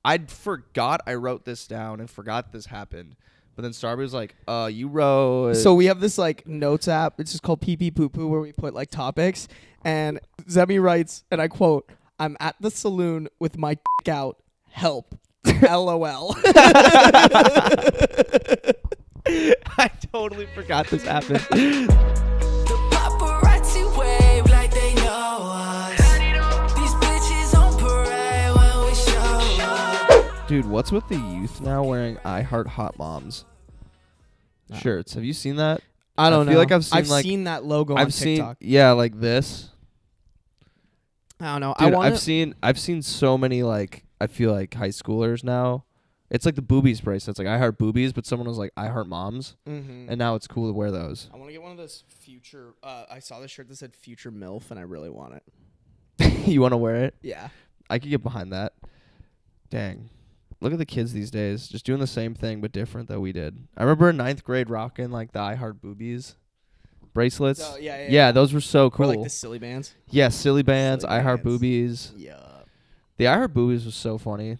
I forgot I wrote this down and forgot this happened. But then Sarby was like, you wrote. So we have this like notes app. It's just called Pee Pee Poo Poo where we put like topics. And Zemi writes, and I quote, "I'm at the saloon with my dick out. Help. LOL." I totally forgot this happened. The paparazzi wave like they know us. These bitches on parade when we show up. Dude, what's with the youth now wearing I Heart Hot Moms shirts? Have you seen that? I don't know. I feel like I've seen that logo on TikTok. Like this. I don't know. Dude, I've seen so many like I feel like high schoolers now. It's like the boobies bracelets. Like I heart boobies, but someone was like I heart moms, and now it's cool to wear those. I want to get one of those future. I saw this shirt that said "Future MILF," and I really want it. You want to wear it? Yeah. I could get behind that. Dang. Look at the kids these days, just doing the same thing but different that we did. I remember in 9th grade rocking like the I Heart Boobies bracelets. Oh, yeah. Yeah, those were so cool. Or like the silly bands. Yeah, silly bands, Silly I Heart bands. Boobies. Yeah. The I Heart Boobies was so funny.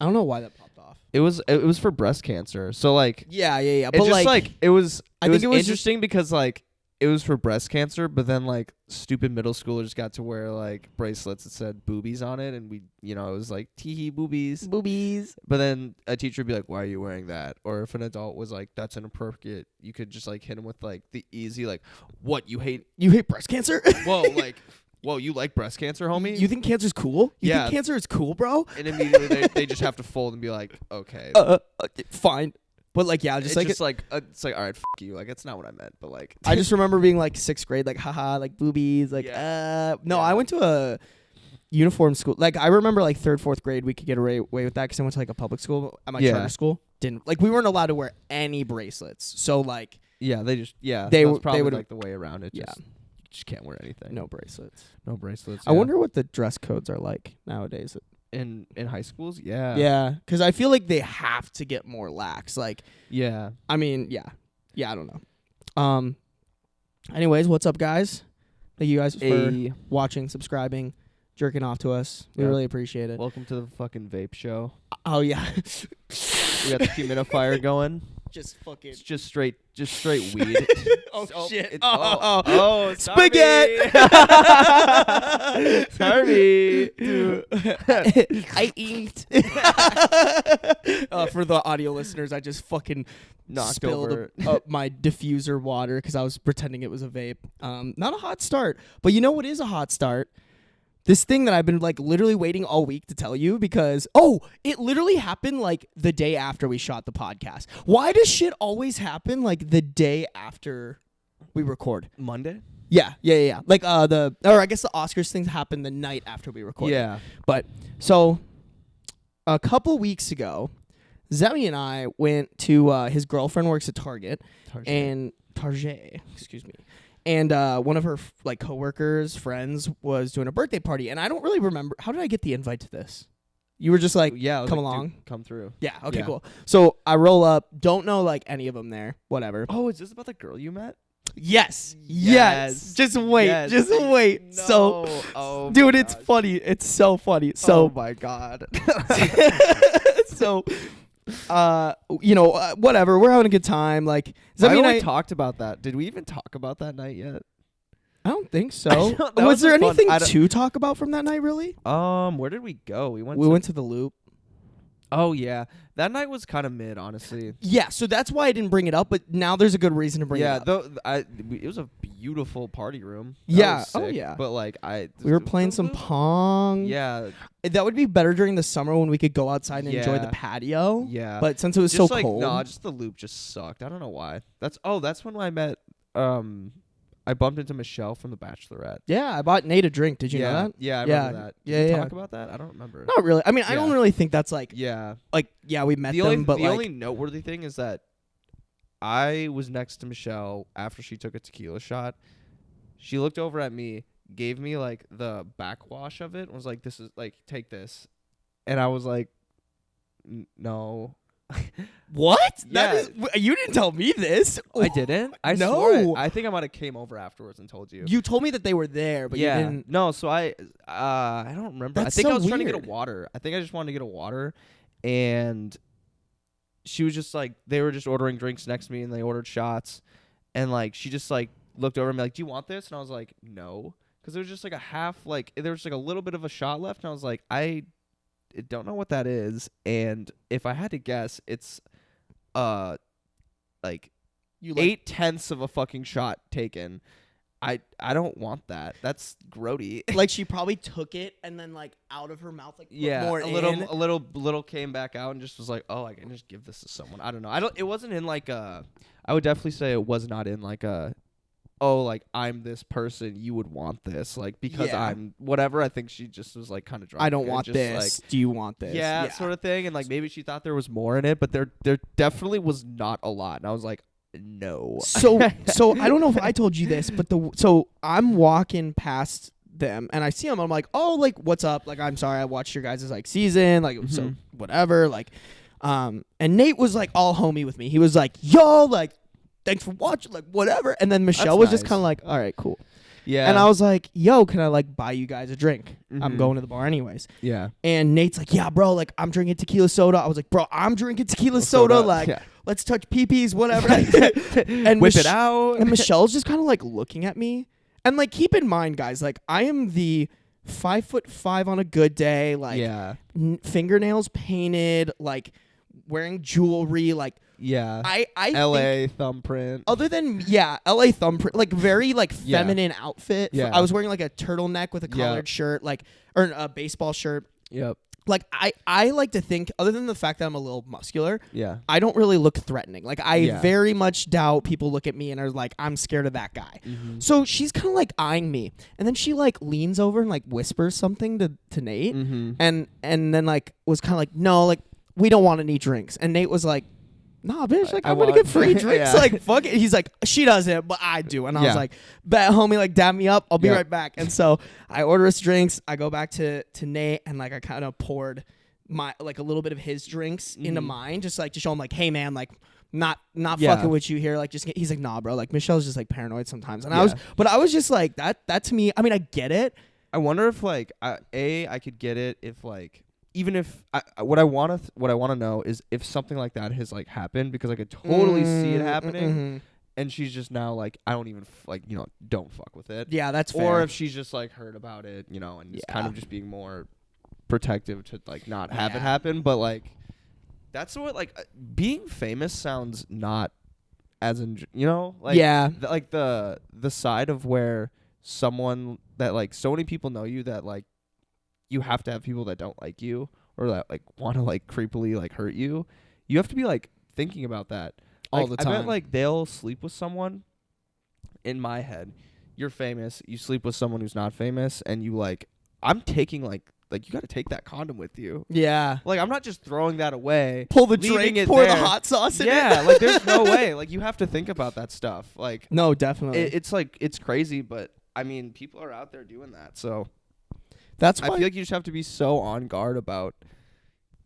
I don't know why that popped off. It was for breast cancer. So like Yeah. it But just like, it was I think it was interesting because like it was for breast cancer, but then like stupid middle schoolers got to wear like bracelets that said boobies on it, and we it was like tee boobies. But then a teacher would be like, "Why are you wearing that?" Or if an adult was like, "That's inappropriate," you could just like hit him with like the easy like, "What, you hate breast cancer? Whoa, whoa, you like breast cancer, homie?" You think cancer's cool? You Yeah. think cancer is cool, bro? And immediately they just have to fold and be like, "Okay." Fine. But like, yeah, it's just like it's like, all right, you. Like, it's not what I meant, but like, I just remember being like 6th grade, like, haha, like boobies, like, no, Yeah. I went to a uniform school. Like, I remember like 3rd, 4th grade, we could get away with that because I went to like a public school at my charter school. We weren't allowed to wear any bracelets. So like, yeah, they they that's probably would like the way around it. Yeah. You just can't wear anything. no bracelets. No bracelets. I wonder what the dress codes are like nowadays. in high schools. Yeah. Yeah, because I feel like they have to get more lax. Like, Yeah. I mean, yeah, I don't know. Anyways, what's up, guys? Thank you guys for watching, subscribing, jerking off to us. We Yeah. really appreciate it. Welcome to the fucking vape show. Oh yeah, We got the humidifier going. just fucking. It's just straight weed. Oh, shit. Oh, Spaghetti. Sorry. Dude. I inked. For the audio listeners, I just fucking Knocked spilled over my diffuser water because I was pretending it was a vape. Not a hot start, but you know what is a hot start? This thing that I've been like literally waiting all week to tell you because it literally happened like the day after we shot the podcast. Why does shit always happen like the day after we record? Monday. Yeah. Like I guess the Oscars thing happened the night after we recorded. Yeah. But so a couple weeks ago, Zemi and I went to his girlfriend works at Target. Excuse me. And one of her like coworkers, friends, was doing a birthday party, and I don't really remember. How did I get the invite to this? You were just like, Yeah. I was come like, along. dude, come through. Yeah. Okay. Yeah. Cool. So I roll up. Don't know like any of them there. Whatever. Oh, is this about the girl you met? Yes. Yes. Just wait. Yes. Just wait. No. So, Oh, dude, my it's gosh. funny. It's so funny. Oh So, my god. so, whatever. We're having a good time. Like, I Zemi and only I talked about that. Did we even talk about that night yet? I don't think so. That Was was there fun. anything I don't- to talk about from that night, really? Where did we go? We We went to the Loop. Oh yeah, that night was kind of mid, honestly. Yeah, so that's why I didn't bring it up, but now there's a good reason to bring it up. It was a beautiful party room. That Yeah. was Oh, sick, yeah. But like We were playing some pong. Yeah, That would be better during the summer when we could go outside and enjoy the Yeah. patio. yeah. But since it was just so like, cold. no, just the Loop just sucked. I don't know why. That's when I met. I bumped into Michelle from The Bachelorette. Yeah, I bought Nate a drink. Did you know that? Yeah, I Yeah. remember that. Did Yeah, we yeah. talk about that? I don't remember. Not really. I mean, I Yeah. don't really think that's like, Yeah. we met The them, only but the like, only noteworthy thing is that I was next to Michelle after she took a tequila shot. She looked over at me, gave me like the backwash of it, and was like, "This is like, take this," and I was like, "No." What? Yeah. You didn't tell me this. I didn't. I No. swore I think I might have came over afterwards and told you. You told me that they were there, but yeah. you didn't. No, so I don't remember. That's I think so I was trying to get weird. a water. I think I just wanted to get a water, and she was just like, they were just ordering drinks next to me, and they ordered shots, and like she just like looked over at me like, "Do you want this?" And I was like, "No," because there was just like a half, like there was like a little bit of a shot left, and I was like, I don't know what that is, and if I had to guess, it's like You 8/10 of a fucking shot taken. I don't want that. That's grody. like she probably took it and then like out of her mouth like put more a in. little came back out and just was like, oh, I can just give this to someone. I don't know. It wasn't in like a. I would definitely say it was not in like a. Oh, like I'm this person. You would want this, like because Yeah. I'm whatever. I think she just was like kind of drunk. I don't and want just, this. Like, Do you want this? yeah, sort of thing. And like maybe she thought there was more in it, but there definitely was not a lot. And I was like, no. So I don't know if I told you this, but so I'm walking past them and I see them. I'm like, oh, like what's up? Like I'm sorry, I watched your guys' like season, like so Mhm. whatever. Like, and Nate was like all homey with me. He was like, yo, like thanks for watching, like whatever. And then Michelle was just nice. kind of like, all right, cool. Yeah. And I was like, yo, can I like buy you guys a drink? I'm Mhm. going to the bar anyways. yeah. And Nate's like, yeah, bro, like I'm drinking tequila soda. I was like, bro, I'm drinking tequila soda. Like, yeah. let's touch peepees, whatever. and Whip it out. And Michelle's just kind of like looking at me. And like, keep in mind, guys, like I am the 5'5" on a good day, like yeah. fingernails painted, like wearing jewelry, like Yeah. I think LA thumbprint. other than LA thumbprint, like very like Yeah. feminine outfit. Yeah. I was wearing like a turtleneck with a Yeah. collared shirt, like or a baseball shirt. Yep. Like I like to think, other than the fact that I'm a little muscular, Yeah. I don't really look threatening. Like I Yeah. very much doubt people look at me and are like, I'm scared of that guy. Mm-hmm. So she's kind of like eyeing me, and then she like leans over and like whispers something to Nate, Mm-hmm. and then like was kind of like, no, like we don't want any drinks, and Nate was like, nah, bitch, like I I'm gonna want- get free drinks, Yeah. like fuck it. He's like, she doesn't, but I do, and I was Yeah. like, bet homie, like dab me up, I'll be Yeah. right back. And so I order us drinks. I go back to Nate, and like I kind of poured my like a little bit of his drinks into Mhm. mine, just like to show him like, hey man, like not Yeah. fucking with you here, like just he's like, nah, bro, like Michelle's just like paranoid sometimes, and Yeah. I was just like that to me, I mean I get it. I wonder if like I could get it if like even if what I want to know is if something like that has like happened, because I could totally see it happening, Mhm. and she's just now like, I don't even don't fuck with it. Yeah, that's fair. Or if she's just like heard about it, and is kind Yeah. of just being more protective to like not have Yeah. it happen. But like that's what like being famous sounds not as like yeah. like the side of where someone that like so many people know you that like you have to have people that don't like you or that like want to like creepily like hurt you. You have to be like thinking about that All Like, the I bet time. like they'll sleep with someone. In my head, you're famous. You sleep with someone who's not famous, and you like. I'm taking like you got to take that condom with you. Yeah. Like I'm not just throwing that away. Pull the leaving drink, it pour the there. hot sauce in it. Yeah, like there's no way. Like you have to think about that stuff. Like No, definitely. it's like it's crazy, but I mean, people are out there doing that. So That's I why. feel like you just have to be so on guard about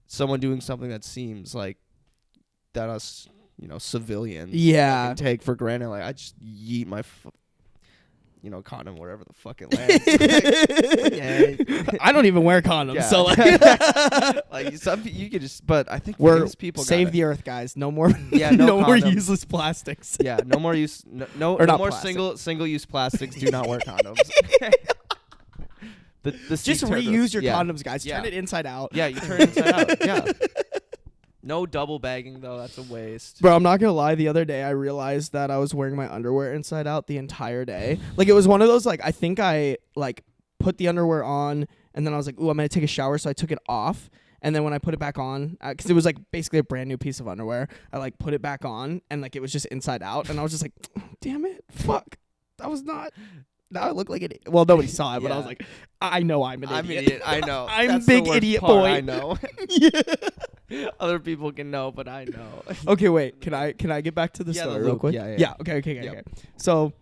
someone doing something that seems like that us, civilians Yeah. can take for granted. Like I just yeet my condom wherever the fuck it lands. I don't even wear condoms, Yeah. so like, Like some you could just, but I think we're famous people save gotta- the earth, guys. No more. Yeah, no more condoms. useless plastics. Yeah, no more use. No Or no not more plastic. single use plastics. Do not wear condoms. the Just sea turtles. reuse your Yeah. condoms, guys. Yeah. Turn it inside out. Yeah, you turn it inside out. Yeah. No double bagging though. That's a waste. Bro, I'm not gonna lie. The other day, I realized that I was wearing my underwear inside out the entire day. Like it was one of those. Like I think I like put the underwear on, and then I was like, "Ooh, I'm gonna take a shower," so I took it off. And then when I put it back on, because it was like basically a brand new piece of underwear, I like put it back on, and like it was just inside out, and I was just like, "Damn it, fuck, that was not." Now I look like an idiot. Well, nobody saw it, but I was Yeah. like, I know I'm an I'm idiot. idiot. I know. I'm That's the big worst idiot part. boy. I know. Yeah. Other people can know, but I know. Okay, wait. Can I get back to the Yeah, the story real loop. quick? Yeah. Okay. Yep. Okay. So,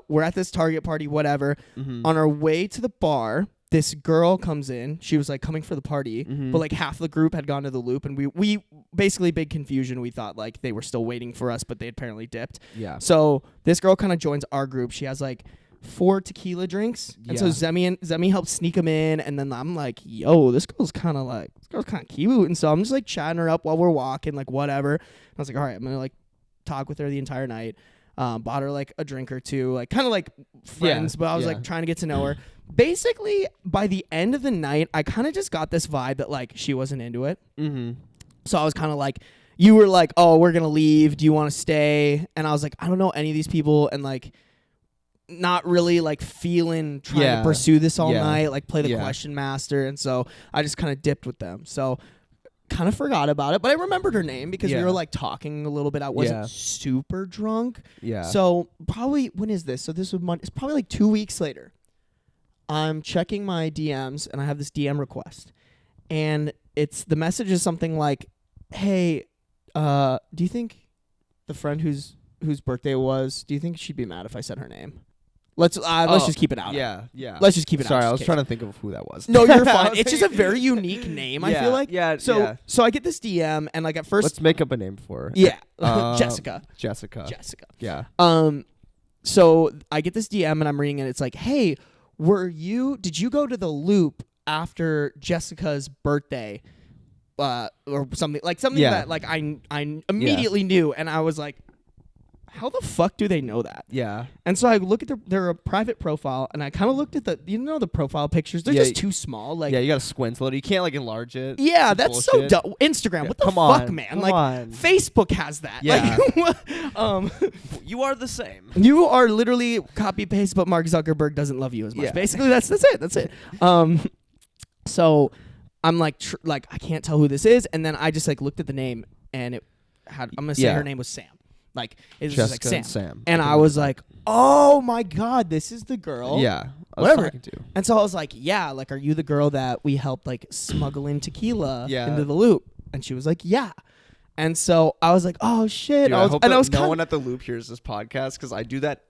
we're at this Target party, whatever. Mm-hmm. On our way to the bar, this girl comes in. She was like coming for the party, Mhm. but like half the group had gone to the loop, and basically big confusion. We thought like they were still waiting for us, but they apparently dipped. Yeah. So this girl kind of joins our group. She has like 4 tequila drinks, and so Yeah. Zemi helped sneak them in, and then I'm like, yo, this girl's kind of cute, and so I'm just like chatting her up while we're walking, like whatever. I was like, all right, I'm gonna like talk with her the entire night. Bought her like a drink or two, like kind of like friends, but I was like trying to get to know her. Basically, by the end of the night, I kind of just got this vibe that like she wasn't into it. Mm-hmm. So I was kind of like, you were like, oh, we're gonna leave. Do you want to stay? And I was like, I don't know any of these people, and like, not really like feeling trying to pursue this all night, like play the question master. And so I just kind of dipped with them. So kind of forgot about it, but I remembered her name because we were like talking a little bit. I wasn't super drunk. Yeah. So probably, when is this? So this was Monday. It's probably like 2 weeks later. I'm checking my DMs and I have this DM request, and the message is something like, "Hey, do you think the friend whose birthday it was? Do you think she'd be mad if I said her name? Let's just keep it out. Yeah. Let's just keep it out. Sorry, I was trying to think of who that was. No, you're fine. It's just a very unique name. I feel like. Yeah. So I get this DM, and like at first, Let's make up a name for her. Yeah, Jessica. Jessica. Yeah. So I get this DM, and I'm reading it. It's like, hey, did you go to the Loop after Jessica's birthday, or something that like I immediately knew, and I was like, how the fuck do they know that? Yeah. And so I look at their private profile, and I kind of looked at the profile pictures. They're just too small. Like, you gotta squint a little. You can't like enlarge it. Yeah, that's so dumb. Instagram, what the fuck, man? Come like, on. Facebook has that. Yeah. Like, you are the same. you are literally copy paste, but Mark Zuckerberg doesn't love you as much. Yeah. Basically, that's it. So I'm like, I can't tell who this is, and then I just like looked at the name, and I'm gonna say her name was Sam. Like, it was just like Jessica Sam. and Sam. And I was like, oh my God, this is the girl. Yeah. Whatever. To. And so I was like, yeah, like, are you the girl that we helped like smuggle in tequila Yeah. into the Loop? And she was like, yeah. And so I was like, oh shit. Dude, I hope no one at the Loop hears this podcast, because I do that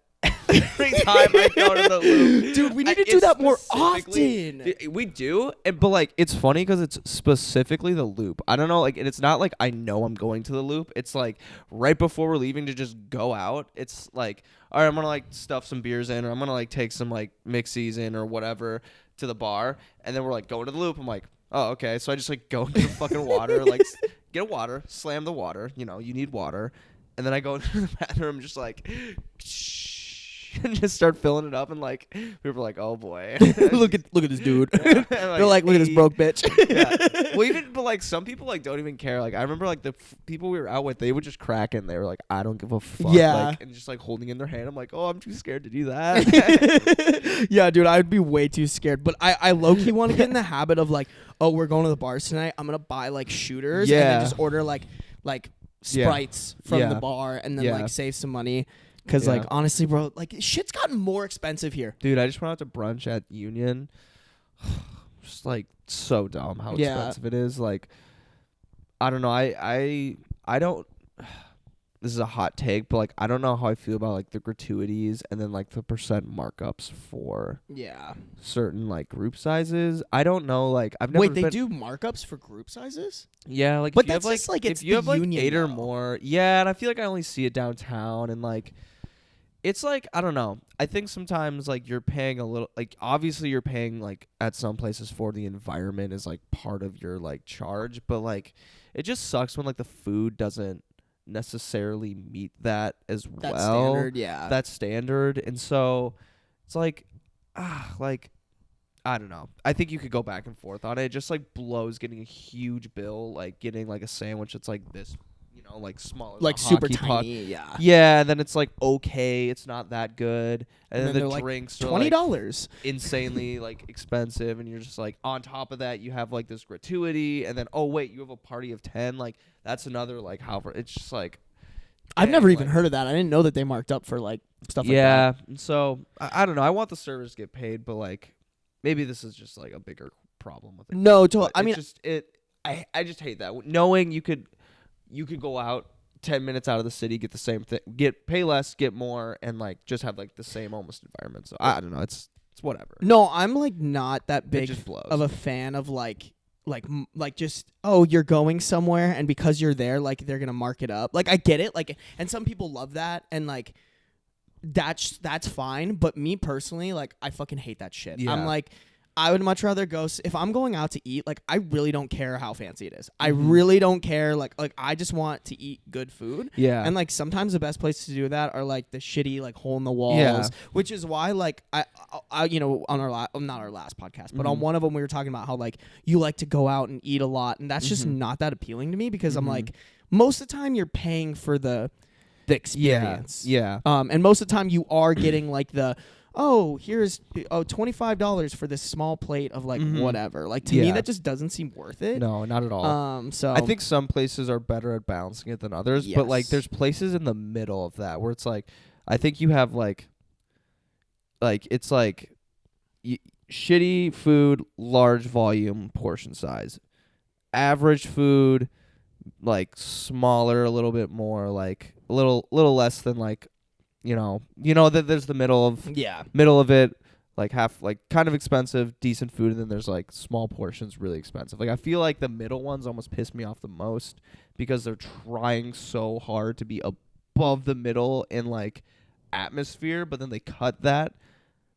every time I go to the Loop. Dude, we need to do that more often. We do, but like, it's funny because it's specifically the Loop. I don't know, like, and it's not like I know I'm going to the Loop. It's like right before we're leaving to just go out. It's like, all right, I'm gonna like stuff some beers in, or I'm gonna like take some like mixies in or whatever to the bar, and then we're like going to the Loop. I'm like, oh, okay. So I just like go into the fucking water, like get a water, slam the water. You know, you need water, and then I go into the bathroom, just like. And just start filling it up, and like we were like, oh boy, look at this dude. They're like, look at this broke bitch. Yeah. Well, but like some people like don't even care. Like I remember like the people we were out with, they would just crack and they were like, I don't give a fuck. Yeah. Like, and just like holding in their hand. I'm like, oh, I'm too scared to do that. Yeah, dude, I'd be way too scared. But I low key want to get in the habit of like, oh, we're going to the bars tonight. I'm gonna buy like shooters and then just order like Sprites from the bar, and then like save some money. Because, like, honestly, bro, like, shit's gotten more expensive here. Dude, I just went out to brunch at Union. Just, like, so dumb how expensive it is. Like, I don't know. I don't... This is a hot take, but, like, I don't know how I feel about, like, the gratuities and then, like, the percent markups for certain, like, group sizes. I don't know, like, I've never Wait, they do markups for group sizes? Yeah, like, but if that's you have, just, like, if it's you have, like, Union, 8 or though. more... Yeah, and I feel like I only see it downtown, and, like... It's like, I don't know. I think sometimes like you're paying a little, like obviously you're paying like at some places for the environment is like part of your like charge, but like it just sucks when like the food doesn't necessarily meet that as well. That standard, yeah. That standard. And so it's like, like, I don't know. I think you could go back and forth on it. It just like blows getting a huge bill, like getting like a sandwich that's like this, you know, like smaller, like super tiny, puck. Yeah, and then it's like okay, it's not that good, and then the drinks like are $20, insanely like expensive, and you're just like on top of that you have like this gratuity, and then oh wait, you have a party of 10, like that's another like however it's just like I've never even heard of that. I didn't know that they marked up for like stuff like that. Yeah, so I don't know. I want the servers to get paid, but like maybe this is just like a bigger problem with it. No, I mean, I just hate that. Knowing you could go out 10 minutes out of the city, get the same thing, pay less, get more, and like just have like the same almost environment. So I don't know. It's whatever. No, I'm like not that big just blows. of a fan of like like just, oh, you're going somewhere and because you're there, like they're gonna mark it up. Like I get it, like, and some people love that, and like that's fine. But me personally, like I fucking hate that shit. Yeah. I'm like, I would much rather go if I'm going out to eat. Like I really don't care how fancy it is. I really don't care. Like I just want to eat good food. Yeah. And like sometimes the best places to do that are like the shitty like hole in the walls. Yeah. Which is why like I you know on our not our last podcast, but on one of them we were talking about how like you like to go out and eat a lot, and that's just not that appealing to me because I'm like, most of the time you're paying for the experience. Yeah. And most of the time you are getting like the, oh, here's $25 for this small plate of like whatever. Like to me that just doesn't seem worth it. No, not at all. So I think some places are better at balancing it than others, but like there's places in the middle of that where it's like, I think you have like it's like shitty food, large volume portion size, average food, like smaller, a little bit more, like a little less than like, you know that there's the middle of it, like half, like kind of expensive, decent food, and then there's like small portions, really expensive. Like I feel like the middle ones almost piss me off the most because they're trying so hard to be above the middle in like atmosphere, but then they cut that.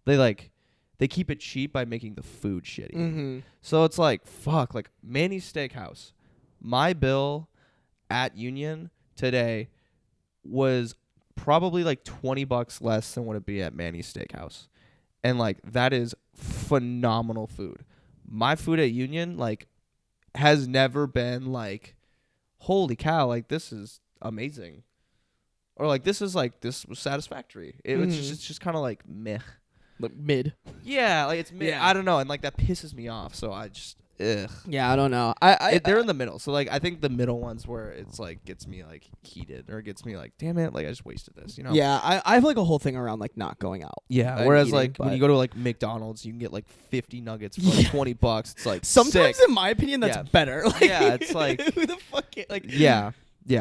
They keep it cheap by making the food shitty. So it's like, fuck, like Manny's Steakhouse. My bill at Union today was probably like $20 less than what it'd be at Manny's Steakhouse. And like that is phenomenal food. My food at Union like has never been like, holy cow, like this is amazing. Or like this was satisfactory. It's just kind of like meh. Like mid. Yeah, like it's mid. Yeah. I don't know, and like that pisses me off. So I just Yeah, I don't know. they're in the middle. So like I think the middle ones where it's like gets me like heated or gets me like, damn it, like I just wasted this, you know? Yeah, I have like a whole thing around like not going out. Yeah. Whereas like when you go to like McDonald's, you can get like 50 nuggets for like $20. It's like sometimes, sick. in my opinion, that's Yeah. better. Like, Yeah, it's like who the fuck? Like, yeah,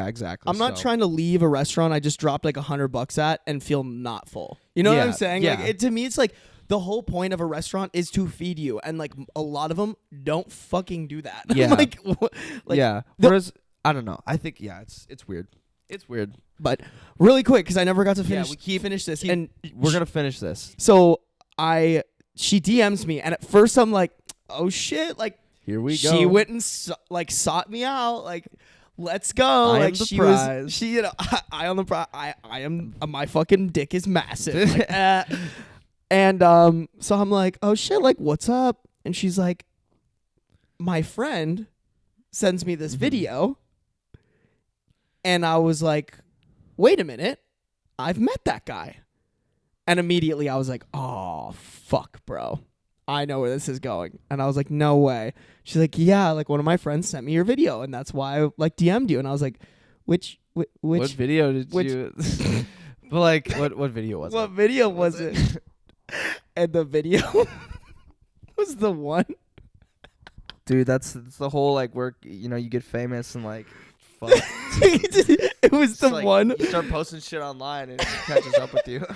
exactly. I'm not trying to leave a restaurant I just dropped like $100 at and feel not full. You know what I'm saying? Yeah. Like to me, it's like the whole point of a restaurant is to feed you, and like a lot of them don't fucking do that. Yeah. like yeah. Whereas I don't know. I think it's weird. It's weird. But really quick, because I never got to finish. Yeah, we finish this, and we're gonna finish this. So she DMs me, and at first I'm like, oh shit, like Here we go. she went and sought me out, like. Let's go! I like am the she prize. was, she, you know, I on the prize. I am. My fucking dick is massive. Like, and so I'm like, oh shit, like what's up? And she's like, my friend sends me this video, and I was like, wait a minute, I've met that guy, and immediately I was like, oh fuck, bro. I know where this is going. And I was like, no way. She's like, yeah, like one of my friends sent me your video, and that's why I like DM'd you. And I was like, which what video did you but like what video was it? What video was it? And the video was the one. Dude, that's the whole like work, you know, you get famous and like fuck. It was the like, one. You start posting shit online and it catches up with you.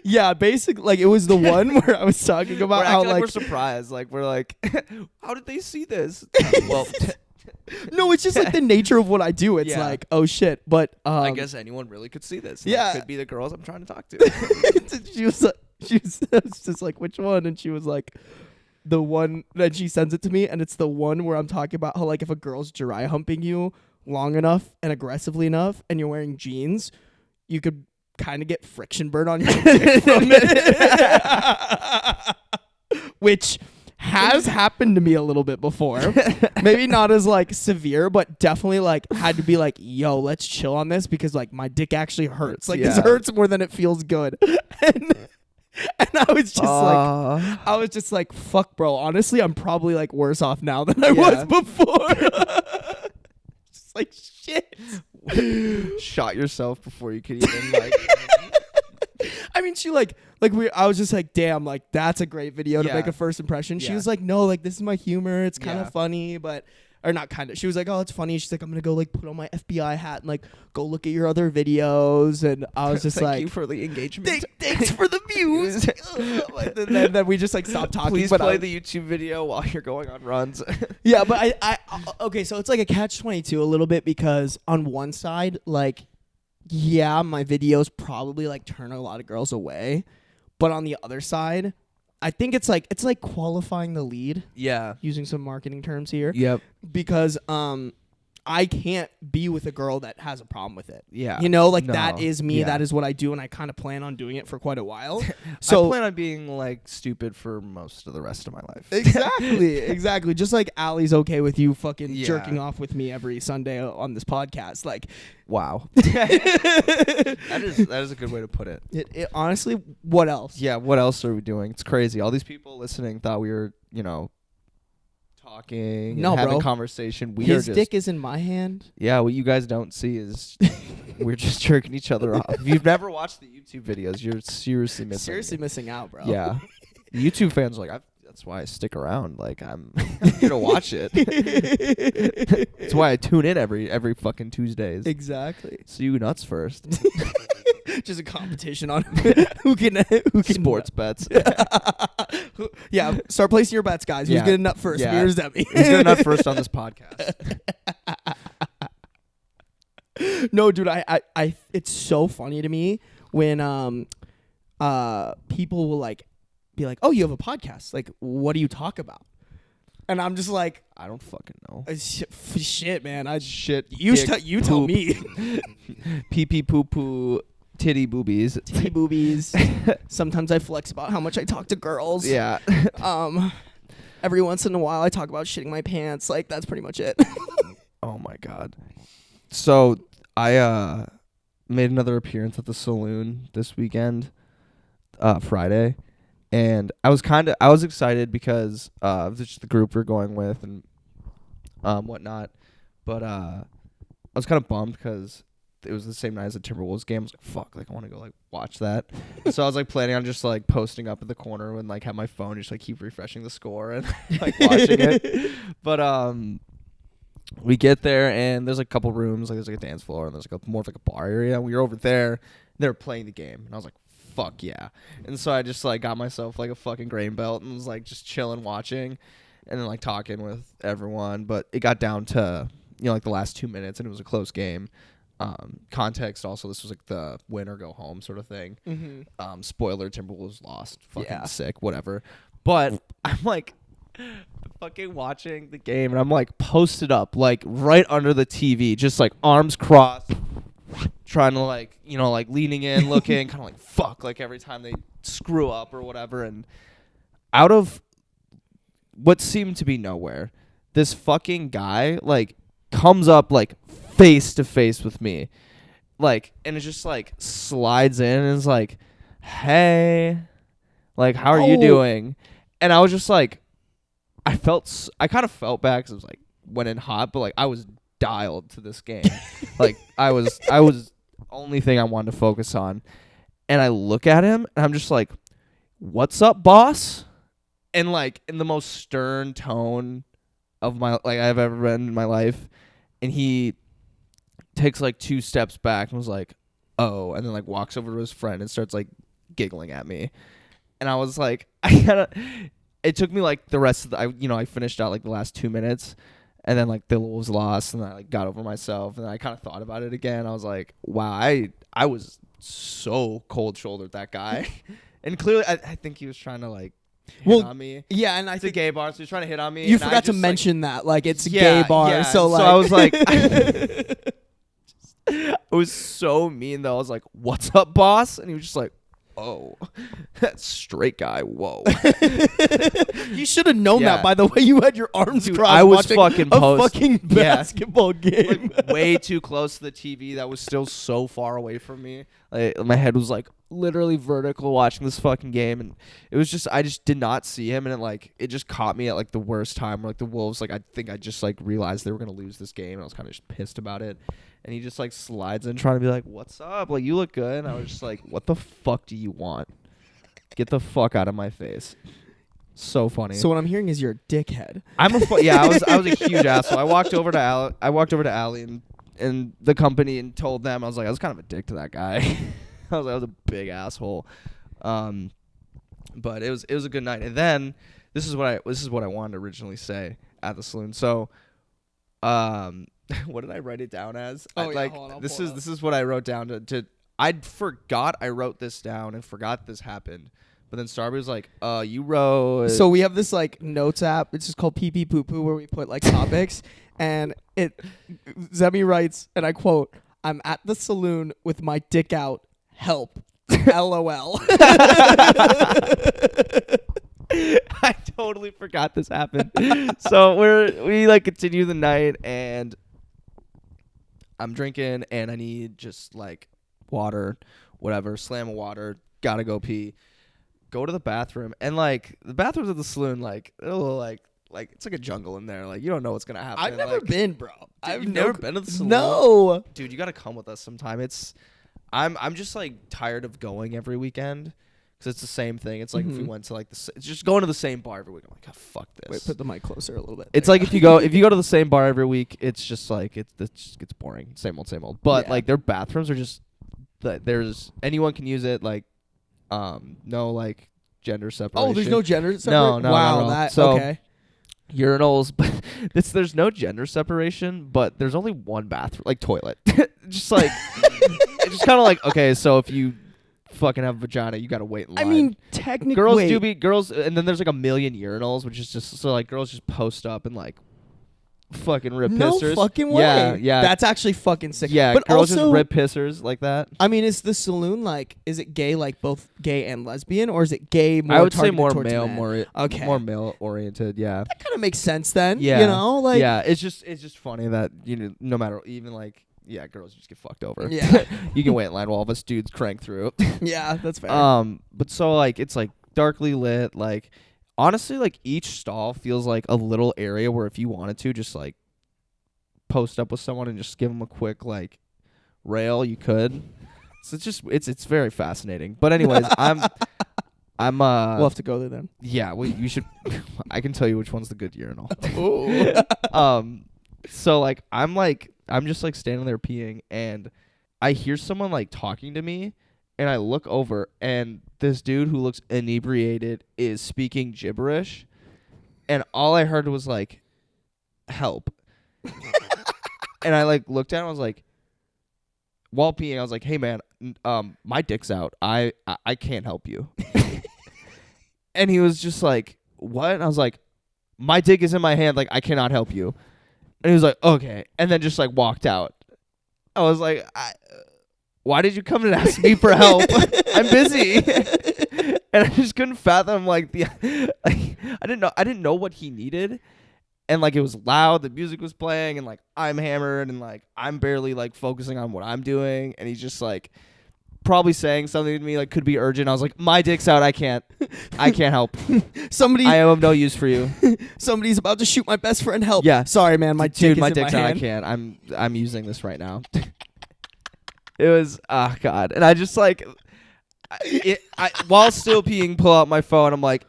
Yeah, basically, like it was the one where I was talking about how like we're surprised, like we're like, how did they see this? Well, no, it's just like the nature of what I do. It's Yeah. like, oh shit, but I guess anyone really could see this. Yeah. It could be the girls I'm trying to talk to. she was I was just like, which one? And she was like, the one. Then she sends it to me, and it's the one where I'm talking about how like if a girl's dry humping you long enough and aggressively enough, and you're wearing jeans, you could kind of get friction burn on your dick from it. Which has happened to me a little bit before. Maybe not as like severe, but definitely like had to be like, yo, let's chill on this because like my dick actually hurts. Like this Yeah. hurts more than it feels good. And I was just like, fuck, bro. Honestly, I'm probably like worse off now than I was before. Just like shit. Shot yourself before you could even like. I mean, she I was just like, damn, like that's a great video to Yeah. make a first impression. She Yeah. was like, no, like this is my humor. It's kind of Yeah. funny, but or not kind of. She was like, "Oh, it's funny." She's like, "I'm gonna go like put on my FBI hat and like go look at your other videos." And I was just Thank like, you for the engagement. Thanks for the views." and then we just like stopped talking. Please but play the YouTube video while you're going on runs. Yeah, but okay, so it's like a catch-22 a little bit because on one side, like, yeah, my videos probably like turn a lot of girls away, but on the other side, I think it's like qualifying the lead, Yeah. using some marketing terms here, Yep. because I can't be with a girl that has a problem with it. Yeah. You know, like No. that is me. Yeah. That is what I do, and I kind of plan on doing it for quite a while. So I plan on being like stupid for most of the rest of my life. exactly. Just like Allie's okay with you fucking Yeah. jerking off with me every Sunday on this podcast. Like, Wow. that is a good way to put it. it honestly, what else? Yeah, what else are we doing? It's crazy. All these people listening thought we were, talking and No, having bro. conversation. We His are just dick is in my hand. Yeah, what you guys don't see is we're just jerking each other off. If you've never watched the YouTube videos, you're seriously missing. Seriously missing out, bro. Yeah. YouTube fans are like, that's why I stick around. Like I'm here to watch it. That's why I tune in every fucking Tuesdays. Exactly. See you nuts first. Just a competition on who can Sports bets. Yeah, start placing your bets, guys. Who's Yeah. getting nut first? Yeah. Me or Demi? Who's getting nut first on this podcast? No, dude, I it's so funny to me when people will like be like, "Oh, you have a podcast? Like, what do you talk about?" And I'm just like, I don't fucking know. shit, man. Shit. You dick, you tell poop, me. Pee pee poo poo. Titty boobies. Titty boobies. Sometimes I flex about how much I talk to girls. Yeah. Every once in a while I talk about shitting my pants. Like, that's pretty much it. Oh my god. So I made another appearance at the saloon this weekend, Friday, and I was excited because of just the group we're going with and whatnot, but I was kind of bummed because it was the same night as the Timberwolves game. I was like, fuck, like I want to go like watch that. So I was like planning on just like posting up in the corner and like have my phone just like keep refreshing the score and like watching it. But we get there and there's like a couple rooms, like there's like a dance floor and there's like more of like a bar area. And we were over there, they were playing the game and I was like, fuck yeah. And so I just like got myself like a fucking grain belt and was like just chilling watching and then like talking with everyone. But it got down to, like the last 2 minutes and it was a close game. Context also, this was like the win or go home sort of thing. Mm-hmm. Spoiler, Timberwolves lost. Fucking Yeah. sick, whatever. But I'm like fucking watching the game and I'm like posted up like right under the TV, just like arms crossed, trying to like, like leaning in, looking, kind of like fuck, like every time they screw up or whatever. And out of what seemed to be nowhere, this fucking guy like comes up like face to face with me, like, and it just like slides in and is like, hey, like, how are you doing? And I was just like, I kind of felt bad because it was like went in hot, but like I was dialed to this game. Like I was only thing I wanted to focus on. And I look at him and I'm just like, what's up, boss? And like in the most stern tone of my like I've ever been in my life. And he takes like 2 steps back and was like, oh, and then like walks over to his friend and starts like giggling at me. And I was like, it took me like the rest of I finished out like the last 2 minutes and then like the Wolves lost and I like got over myself and I kind of thought about it again. I was like, wow, I was so cold shouldered that guy. And clearly I think he was trying to like hit on me. Yeah, and I It's a think gay bar, so he was trying to hit on me. you and I forgot to just, mention that. Like, it's a yeah, gay bar. yeah. So like I was like it was so mean though. I was like, what's up, boss? And he was just like, oh, that straight guy. Whoa. you should have known Yeah. that by the way you had your arms Dude, crossed. I was watching fucking a fucking Yeah. basketball game. Like, way too close to the TV that was still so far away from me. Like, my head was like literally vertical watching this fucking game, and it was just I just did not see him, and it just caught me at like the worst time where like the Wolves, like I think I just like realized they were gonna lose this game and I was kind of just pissed about it. And he just like slides in trying to be like, what's up? Like, you look good. And I was just like, what the fuck do you want? Get the fuck out of my face. So funny. So what I'm hearing is you're a dickhead. I'm a I was a huge asshole. I walked over to Allie and the company and told them, I was like, I was kind of a dick to that guy. I was a big asshole. But it was a good night. And then this is what I wanted to originally say at the saloon. So what did I write it down as? Oh, yeah, like hold on, this is what I wrote down to I forgot I wrote this down and forgot this happened. But then Sarby was like, you wrote. So we have this like notes app. It's just called Pee Pee Poo Poo, where we put like topics, and Zemi writes, and I quote, "I'm at the saloon with my dick out. Help, LOL." I totally forgot this happened. So we like continue the night, and I'm drinking, and I need just like water, whatever, slam of water. Gotta go pee. Go to the bathroom, and like the bathrooms at the saloon, like they're a little like it's like a jungle in there. Like you don't know what's gonna happen. I've never been, bro. I've never been to the saloon. No, dude, you gotta come with us sometime. I'm just like tired of going every weekend because it's the same thing. It's like if we went to like it's just going to the same bar every week. I'm like, oh, fuck this. wait, put the mic closer a little bit. It's like if you go to the same bar every week, it's just like it just gets boring. Same old. But Yeah. like their bathrooms are just there's anyone can use it. Like no like gender separation. Oh, there's no gender separation? No, wow, no. that So, okay. urinals, but there's no gender separation, but there's only one bathroom, like toilet. Just like it's just kind of like, okay, so if you fucking have a vagina, you gotta wait in line. I mean, technically, girls, and then there's like a million urinals, which is just so like girls just post up and like fucking rip no pissers. fucking way. Yeah. That's actually fucking sick. Yeah, but girls also, just rip pissers like that. I mean, is the saloon like? Is it gay, like both gay and lesbian, or is it gay more? I would say targeted more towards male, men? more male oriented. Yeah. That kind of makes sense then. Yeah. You know, like yeah, it's just funny that no matter even like girls just get fucked over. Yeah. You can wait in line while all of us dudes crank through. yeah, that's fair. But so like it's like darkly lit. Like honestly, like each stall feels like a little area where if you wanted to just like post up with someone and just give them a quick like rail, you could. So it's just it's very fascinating. But anyways, I'm we'll have to go there then. yeah, you should. I can tell you which one's the good urinal. Ooh. So like I'm just like standing there peeing, and I hear someone like talking to me, and I look over, and this dude who looks inebriated is speaking gibberish, and all I heard was like, "Help." And I like looked down, and I was like, while peeing, I was like, "Hey man, my dick's out. I can't help you." And he was just like, "What?" And I was like, "My dick is in my hand. Like I cannot help you." And he was like, "Okay," and then just like walked out. I was like, "Why did you come and ask me for help? I'm busy." And I just couldn't fathom like I didn't know what he needed. And like it was loud, the music was playing, and like I'm hammered, and like I'm barely like focusing on what I'm doing, and he's just like probably saying something to me like could be urgent. I was like, "My dick's out, I can't help. I am of no use for you." Somebody's about to shoot my best friend. Help. Yeah. Sorry, man. My Dude, dick my is in dick's my out, hand. I can't. I'm using this right now. It was God, and I just like while still peeing, pull out my phone. I'm like,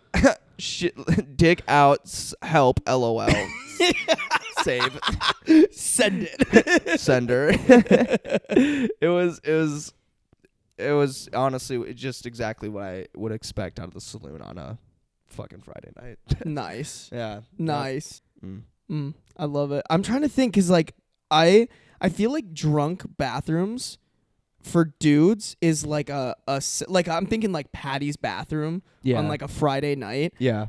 shit, dick out, help, LOL. Save. Send it. Sender. It was honestly just exactly what I would expect out of the saloon on a fucking Friday night. Nice. Yeah. Nice. Mm. I love it. I'm trying to think because like I feel like drunk bathrooms for dudes is like like I'm thinking like Patty's bathroom on like a Friday night. Yeah.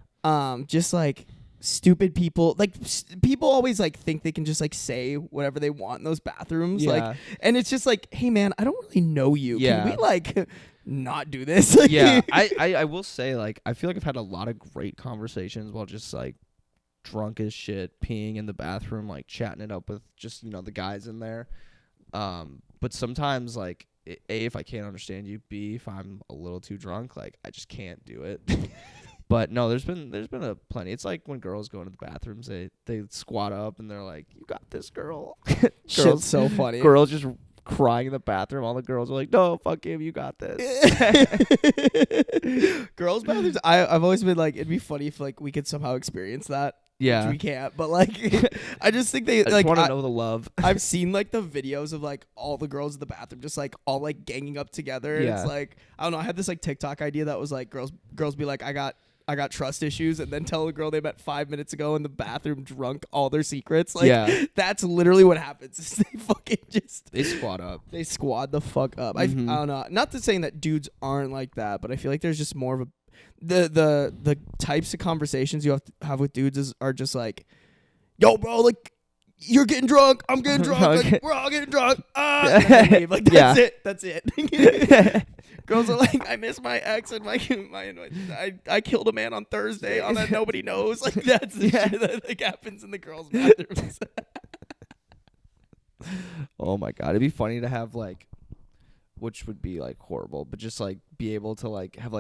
Just like stupid people, like people always like think they can just like say whatever they want in those bathrooms. Yeah. Like, and it's just like, hey man, I don't really know you. Yeah. Can we like not do this? Yeah. I will say like I feel like I've had a lot of great conversations while just like drunk as shit, peeing in the bathroom, like chatting it up with just the guys in there. But sometimes like A, if I can't understand you, B, if I'm a little too drunk, like I just can't do it. But no, there's been a plenty. It's like when girls go into the bathrooms, they squat up and they're like, "You got this, girl." Shit's so funny. Girls just crying in the bathroom. All the girls are like, "No, fuck him, you got this." Girls' bathrooms. I've always been like, it'd be funny if like we could somehow experience that. Yeah, Which we can't. But like, I just think they I just like. want to know the love. I've seen like the videos of like all the girls in the bathroom just like all like ganging up together. And Yeah. it's like, I don't know. I had this like TikTok idea that was like girls be like, I got trust issues, and then tell a girl they met 5 minutes ago in the bathroom drunk all their secrets. Like, Yeah. that's literally what happens. Is they fucking just They squat up. they squad the fuck up. Mhm. I don't know. Not to saying that dudes aren't like that, but I feel like there's just more of a the types of conversations you have to have with dudes are just like, yo, bro, like you're getting drunk, I'm getting drunk, like, we're all getting drunk. And then they leave. Like that's Yeah. it. That's it. Girls are like, I miss my ex and I killed a man on Thursday on that nobody knows. Like that's the shit that like happens in the girls' bathrooms. Oh my god, it'd be funny to have like, which would be like horrible, but just like be able to like have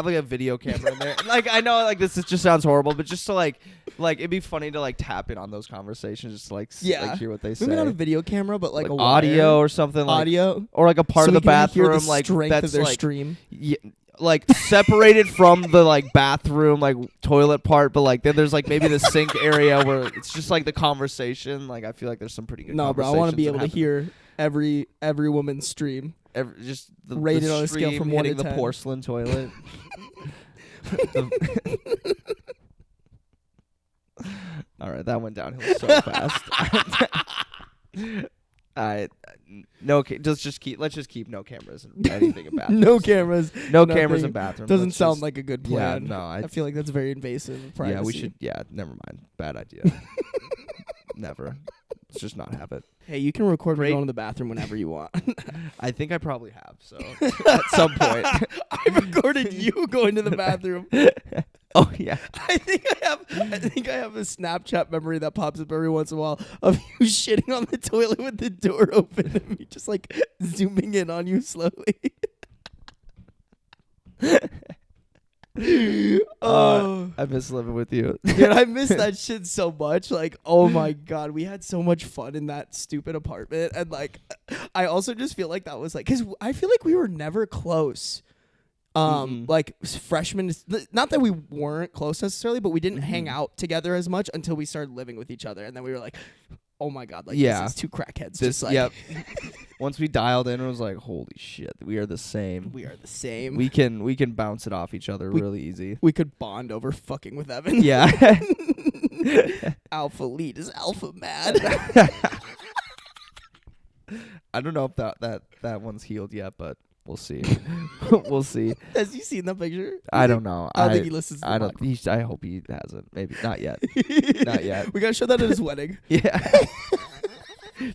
a video camera in there. Like I know like this just sounds horrible, but just to like it'd be funny to like tap in on those conversations, just to, like like hear what they say. Maybe not a video camera, but like a audio wire. or something. Like, Audio or like a part so of the we can hear bathroom, the like strength that's of their like stream. yeah, like separated from the like bathroom like toilet part, but like then there's like maybe the sink area where it's just like the conversation. Like I feel like there's some pretty good. No, bro, I want to be able to hear every woman's stream. Just the rated on a scale from 1 to hitting the 10. porcelain toilet. All right, that went downhill so fast. Let's just keep no cameras and anything in bathrooms. No cameras. No nothing. cameras in bathrooms. Doesn't Let's sound just- like a good plan. Yeah, no, I feel like that's very invasive of privacy. yeah, we should. Yeah, never mind. Bad idea. Never. Let's just not have it. Hey, you can record me Great. going to the bathroom whenever you want. I think I probably have. So at some point. I recorded you going to the bathroom. Oh yeah. I think I have a Snapchat memory that pops up every once in a while of you shitting on the toilet with the door open and me just like zooming in on you slowly. Oh, I miss living with you. dude, I miss that shit so much. Like, oh my god, we had so much fun in that stupid apartment, and like, I also just feel like that was like, cause I feel like we were never close. Like freshmen, not that we weren't close necessarily, but we didn't hang out together as much until we started living with each other, and then we were like, oh my god, like this is two crackheads. Just like, Yep. Once we dialed in, it was like, holy shit, we are the same. we are the same. We can bounce it off each other really easy. We could bond over fucking with Evan. Yeah. Alpha lead is alpha mad. I don't know if that one's healed yet, but we'll see. We'll see. Has you seen the picture? I don't know. I don't think he listens to the I don't. podcast. I hope he hasn't. Maybe not yet. Not yet. We gotta show that at his wedding. Yeah.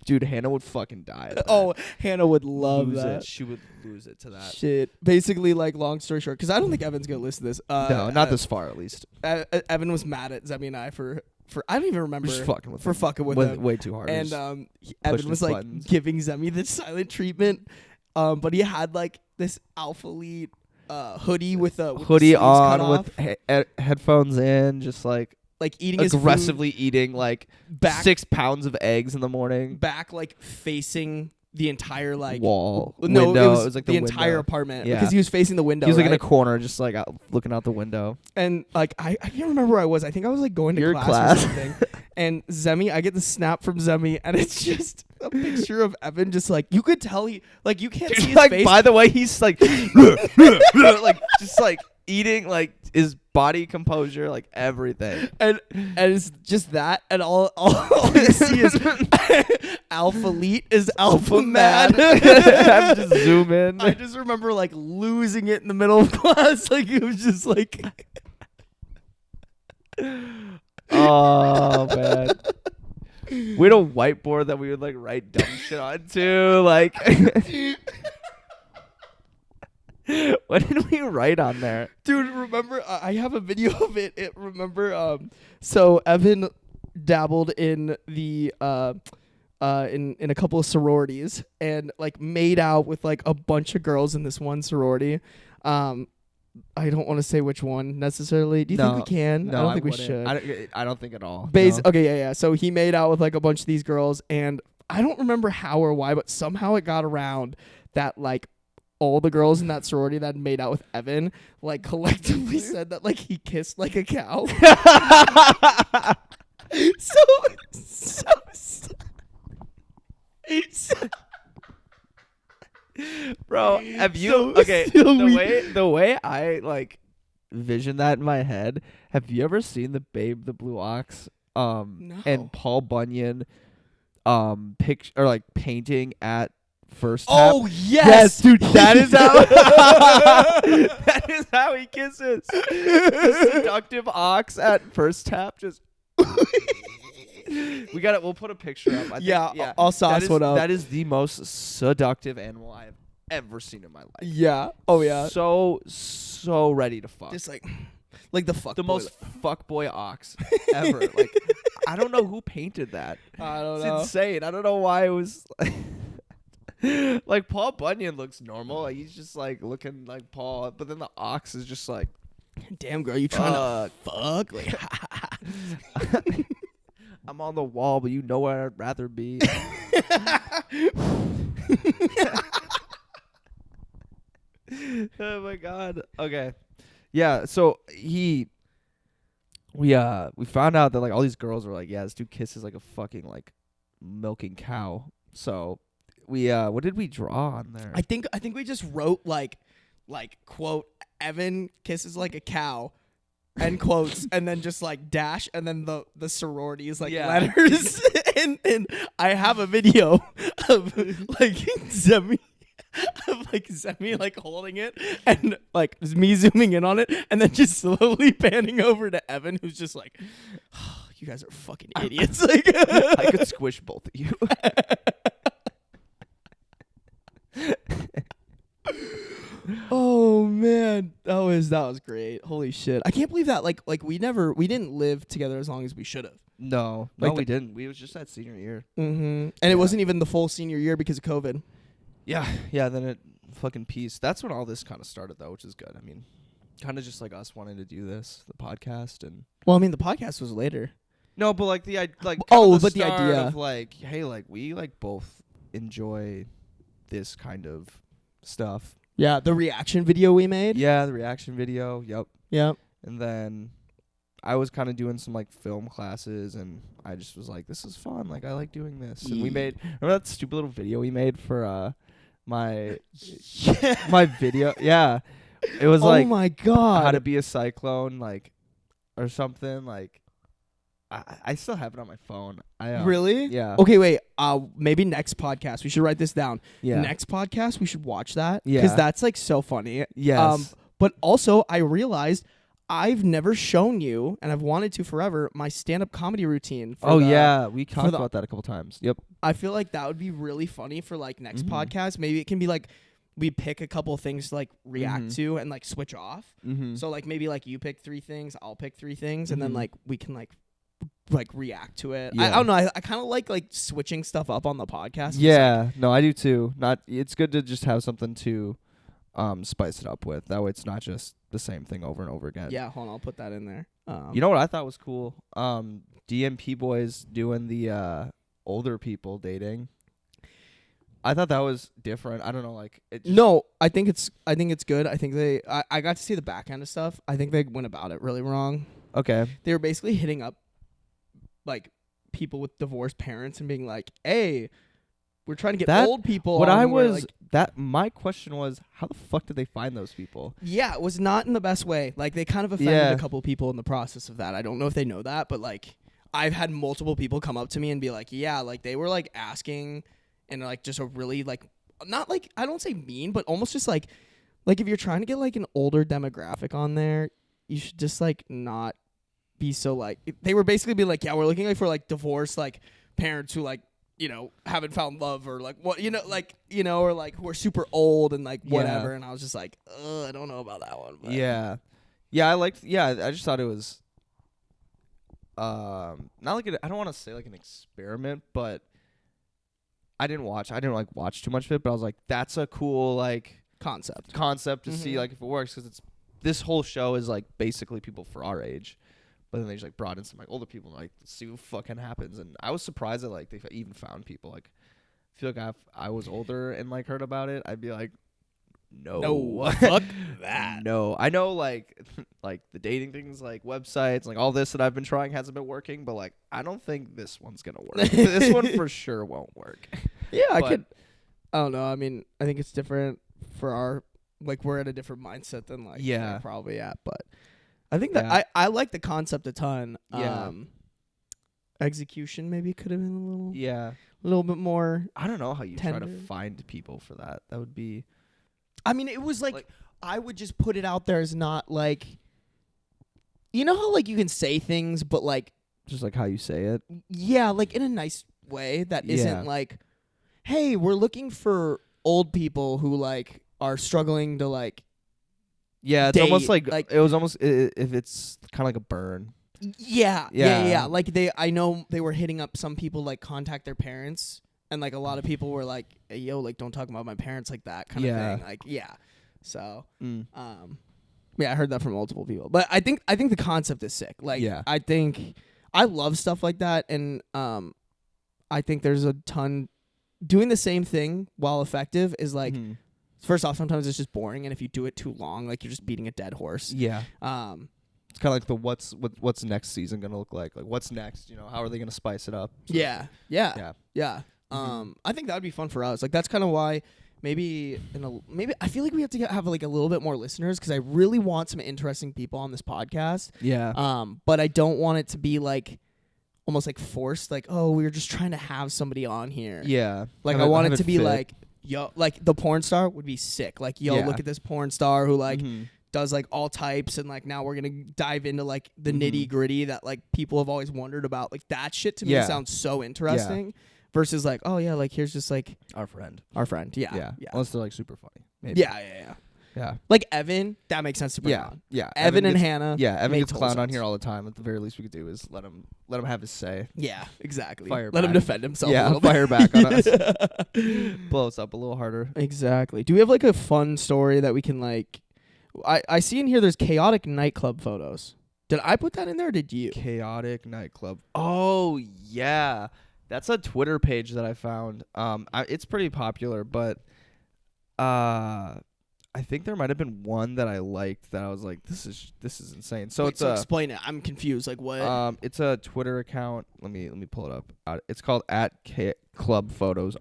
Dude, Hannah would fucking die. at that. Oh, Hannah would love lose that. it. She would lose it to that. Shit. Basically, like, long story short, because I don't think Evan's gonna listen to this. No, not this far at least. Evan was mad at Zemi and I for I don't even remember Just fucking with for him. fucking with him. Way too hard. And Just Evan pushed was his like buttons. giving Zemi the silent treatment. But he had like this Alpha Lead hoodie with the hoodie sleeves cut on off, with headphones in, just like eating his aggressively eating like back 6 pounds of eggs in the morning. back like facing the entire like Wall. No, window. it was like the the entire window. apartment Yeah. because he was facing the window. He was like in a right? corner, just like looking out the window. And like I can't remember where I was. I think I was like going to Your class, class. or something. And Zemi, I get the snap from Zemi, and it's just a picture of Evan. Just like you could tell he like you can't see his Like face. by the way, he's like like just like eating like his body composure, like everything. and it's just that, and all you see is Alpha Elite is Alpha Mad. I'm just zoom in. I just remember like losing it in the middle of class. Like it was just like. Oh man. We had a whiteboard that we would like write dumb shit on too. Like what did we write on there? Dude, remember I have a video of it. So Evan dabbled in the in a couple of sororities and like made out with like a bunch of girls in this one sorority. I don't want to say which one necessarily. Do you think we can? No, I don't think we wouldn't. should. I don't think at all. Base. No. Okay, yeah. So he made out with like a bunch of these girls, and I don't remember how or why, but somehow it got around that like all the girls in that sorority that had made out with Evan like collectively said that like he kissed like a cow. so Bro, have you So the way I like vision that in my head, have you ever seen the Babe the Blue Ox No. and Paul Bunyan picture or like painting at First Tap? Oh yes, dude, that is how that is how he kisses. The seductive ox at First Tap just we'll put a picture up. I think, Yeah, I'll sauce one up. That is the most seductive animal I have ever seen in my life. Yeah. Oh yeah. So ready to fuck. Just like the fuck. The boy. most fuckboy ox ever. Like I don't know who painted that. I don't It's know. insane. I don't know why it was like Paul Bunyan looks normal. Like he's just like looking like Paul, but then the ox is just like, Damn girl, you trying to fuck? Like, I'm on the wall, but you know where I'd rather be. Oh my god. Okay. Yeah, so we found out that like all these girls were like, yeah, this dude kisses like a fucking like milking cow. So we what did we draw on there? I think we just wrote like quote Evan kisses like a cow, end quotes, and then just like dash, and then the sororities like letters. and I have a video of like Zemi like holding it and like me zooming in on it and then just slowly panning over to Evan, who's just like, oh, you guys are fucking idiots. Like I could squish both of you. Oh man, that was great. Holy shit. I can't believe that like we didn't live together as long as we should have. No, Like we didn't. We was just that senior year. Mm-hmm. And it wasn't even the full senior year because of COVID. Yeah, then it fucking peace. That's when all this kind of started, though, which is good. I mean, kind of just like us wanting to do this, the podcast, and Well, I mean, the podcast was later. no, but like the like but the start idea of like, hey, like we like both enjoy this kind of stuff. Yeah, the reaction video we made. Yeah, the reaction video. Yep. Yeah. And then I was kind of doing some like film classes, and I just was like, this is fun. Like I like doing this. And we made, remember that stupid little video we made for my video? Yeah. It was like, oh my god, how to be a cyclone, like, or something. Like, I still have it on my phone. really? Yeah. Okay, wait. Maybe next podcast we should write this down. Yeah. Next podcast we should watch that. Yeah. Because that's like so funny. Yes. But also I realized I've never shown you, and I've wanted to forever, my stand-up comedy routine. Yeah, we talked the- about that a couple times. Yep. I feel like that would be really funny for like next Mhm. podcast. Maybe it can be like we pick a couple things to like react Mhm. to and like switch off. Mm-hmm. So like maybe like you pick 3 things, I'll pick 3 things, and then Mhm. like we can like react to it. Yeah. I don't know. I kind of like switching stuff up on the podcast. It's Yeah, no, I do too. It's good to just have something to spice it up with. That way it's not just the same thing over and over again. yeah, hold on, I'll put that in there. You know what I thought was cool? DMP boys doing the older people dating. I thought that was different. I don't know, like it just, No, I think it's good. I think I got to see the back end of stuff. I think they went about it really wrong. okay. They were basically hitting up like people with divorced parents and being like, "Hey, we're trying to get That- old people." What on I where, was like, my question was, how the fuck did they find those people? yeah, it was not in the best way. Like they kind of offended Yeah. a couple people in the process of that. I don't know if they know that, but like I've had multiple people come up to me and be like, "Yeah, like they were like asking in like just a really like not like I don't say mean, but almost just like if you're trying to get like an older demographic on there, you should just like not be so like." They were basically being like, "Yeah, we're looking like for like divorced like parents who like, you know, haven't found love or like what, you know, like, you know, or like who are super old and like whatever." Yeah. And I was just like, I don't know about that one. But. Yeah. I just thought it was not like I don't want to say like an experiment, but I didn't like watch too much of it, but I was like, that's a cool like Concept. concept to see Mhm. like if it works, because it's this whole show is like basically people for our age, But then they just like brought in some like older people and like let's see what fucking happens. And I was surprised that like they even found people. Like I feel like if I was older and like heard about it, I'd be like, no, fuck that. No, I know like like the dating things, like websites, like all this that I've been trying hasn't been working. But like I don't think this one's gonna work. This one for sure won't work. Yeah, I don't know. I mean, I think it's different for our like we're at a different mindset than like they're probably at, but. I think that I like the concept a ton. Yeah. Execution maybe could have been a little bit more. I don't know how you tender. try to find people for that. That would be. I mean, it was like I would just put it out there as not like, you know how like you can say things, but like just like how you say it. Yeah, like in a nice way that isn't like, hey, we're looking for old people who like are struggling to like. Yeah, it's almost like it was almost if it's kind of like a burn. Yeah. Like I know they were hitting up some people like contact their parents, and like a lot of people were like, hey, "Yo, like don't talk about my parents like that," kind of thing. Like, So, I heard that from multiple people, but I think the concept is sick. Like, I think I love stuff like that, and I think there's a ton doing the same thing while effective is like. First off, sometimes it's just boring, and if you do it too long, like you're just beating a dead horse. Yeah. It's kind of like the what's next season gonna look like? Like what's next? You know, how are they gonna spice it up? So, Yeah. I think that would be fun for us. Like that's kind of why maybe I feel like we have to have like a little bit more listeners because I really want some interesting people on this podcast. Yeah. But I don't want it to be like almost like forced. Like we were just trying to have somebody on here. Yeah. Like I want it to be like. Yo, like the porn star would be sick. Like, look at this porn star who like does like all types, and like now we're gonna dive into like the nitty gritty that like people have always wondered about. Like that shit to me sounds so interesting. Versus like, oh yeah, like here's just like our friend. Yeah. Unless they're like super funny. Maybe. Yeah. Like Evan, that makes sense to bring on. Yeah. Evan and Hannah. Yeah, Evan gets clowned on here all the time. At the very least we could do is let him have his say. Yeah, exactly. Let him defend himself a little fire back on us. Blow us up a little harder. Exactly. Do we have like a fun story that we can like I see in here there's chaotic nightclub photos. Did I put that in there or did you? Chaotic nightclub. Oh, yeah. That's a Twitter page that I found. It's pretty popular, but I think there might have been one that I liked that I was like, this is insane. So Wait, explain it. I'm confused. Like what? It's a Twitter account. Let me pull it up. It's called @clubphotos_.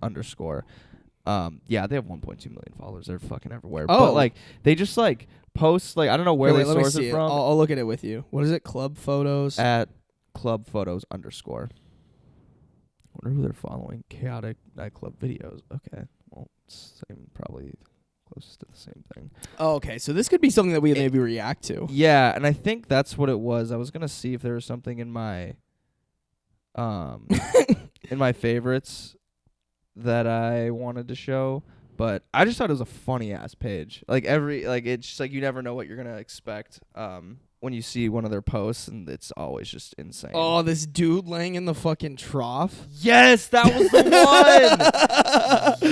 Yeah, they have 1.2 million followers. They're fucking everywhere. Oh. But like they just like post like I don't know where they source it from. I'll look at it with you. What is it? Club photos @clubphotos_. I wonder who they're following. Chaotic nightclub videos. Okay. Well, same probably. Close to the same thing. Oh, okay. So this could be something that we maybe react to. Yeah, and I think that's what it was. I was gonna see if there was something in my in my favorites that I wanted to show, but I just thought it was a funny ass page. Like it's just like you never know what you're gonna expect when you see one of their posts, and it's always just insane. Oh, this dude laying in the fucking trough. Yes, that was the one.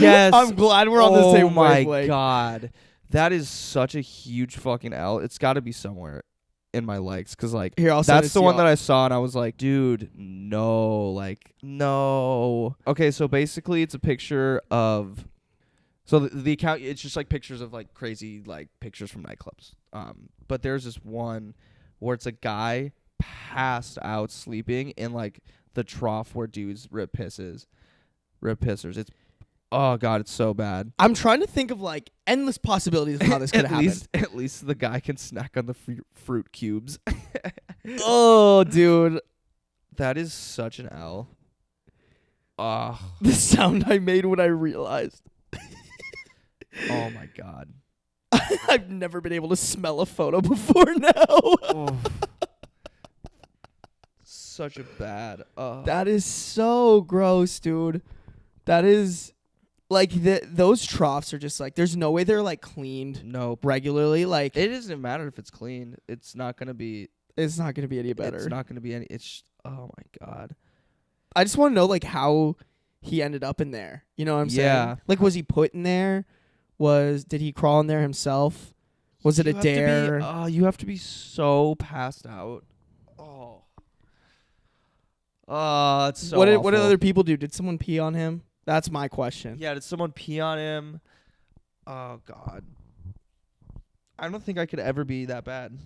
Yes, I'm glad we're on the same wavelength. Oh my god, that is such a huge fucking L. It's got to be somewhere in my likes, because like that's the one that I saw, and I was like, dude, no, like no. Okay, so basically, it's a picture of. So the account, it's just like pictures of like crazy like pictures from nightclubs. But there's this one where it's a guy passed out sleeping in like the trough where dudes rip pissers. It's oh god, it's so bad. I'm trying to think of like endless possibilities of how this could happen. At least the guy can snack on the fruit cubes. Oh, dude, that is such an L. The sound I made when I realized. Oh my god. I've never been able to smell a photo before now. Oh. Such a bad. That is so gross, dude. That is like those troughs are just like there's no way they're like cleaned regularly. Like it doesn't matter if it's clean. It's not gonna be any better. It's not gonna be any. It's oh my god. I just want to know like how he ended up in there. You know what I'm saying? Yeah. Like was he put in there? Did he crawl in there himself? Was it a dare? You have to be so passed out. Oh. Oh, it's so what did awful. other people do? Did someone pee on him? That's my question. Yeah, did someone pee on him? Oh God. I don't think I could ever be that bad.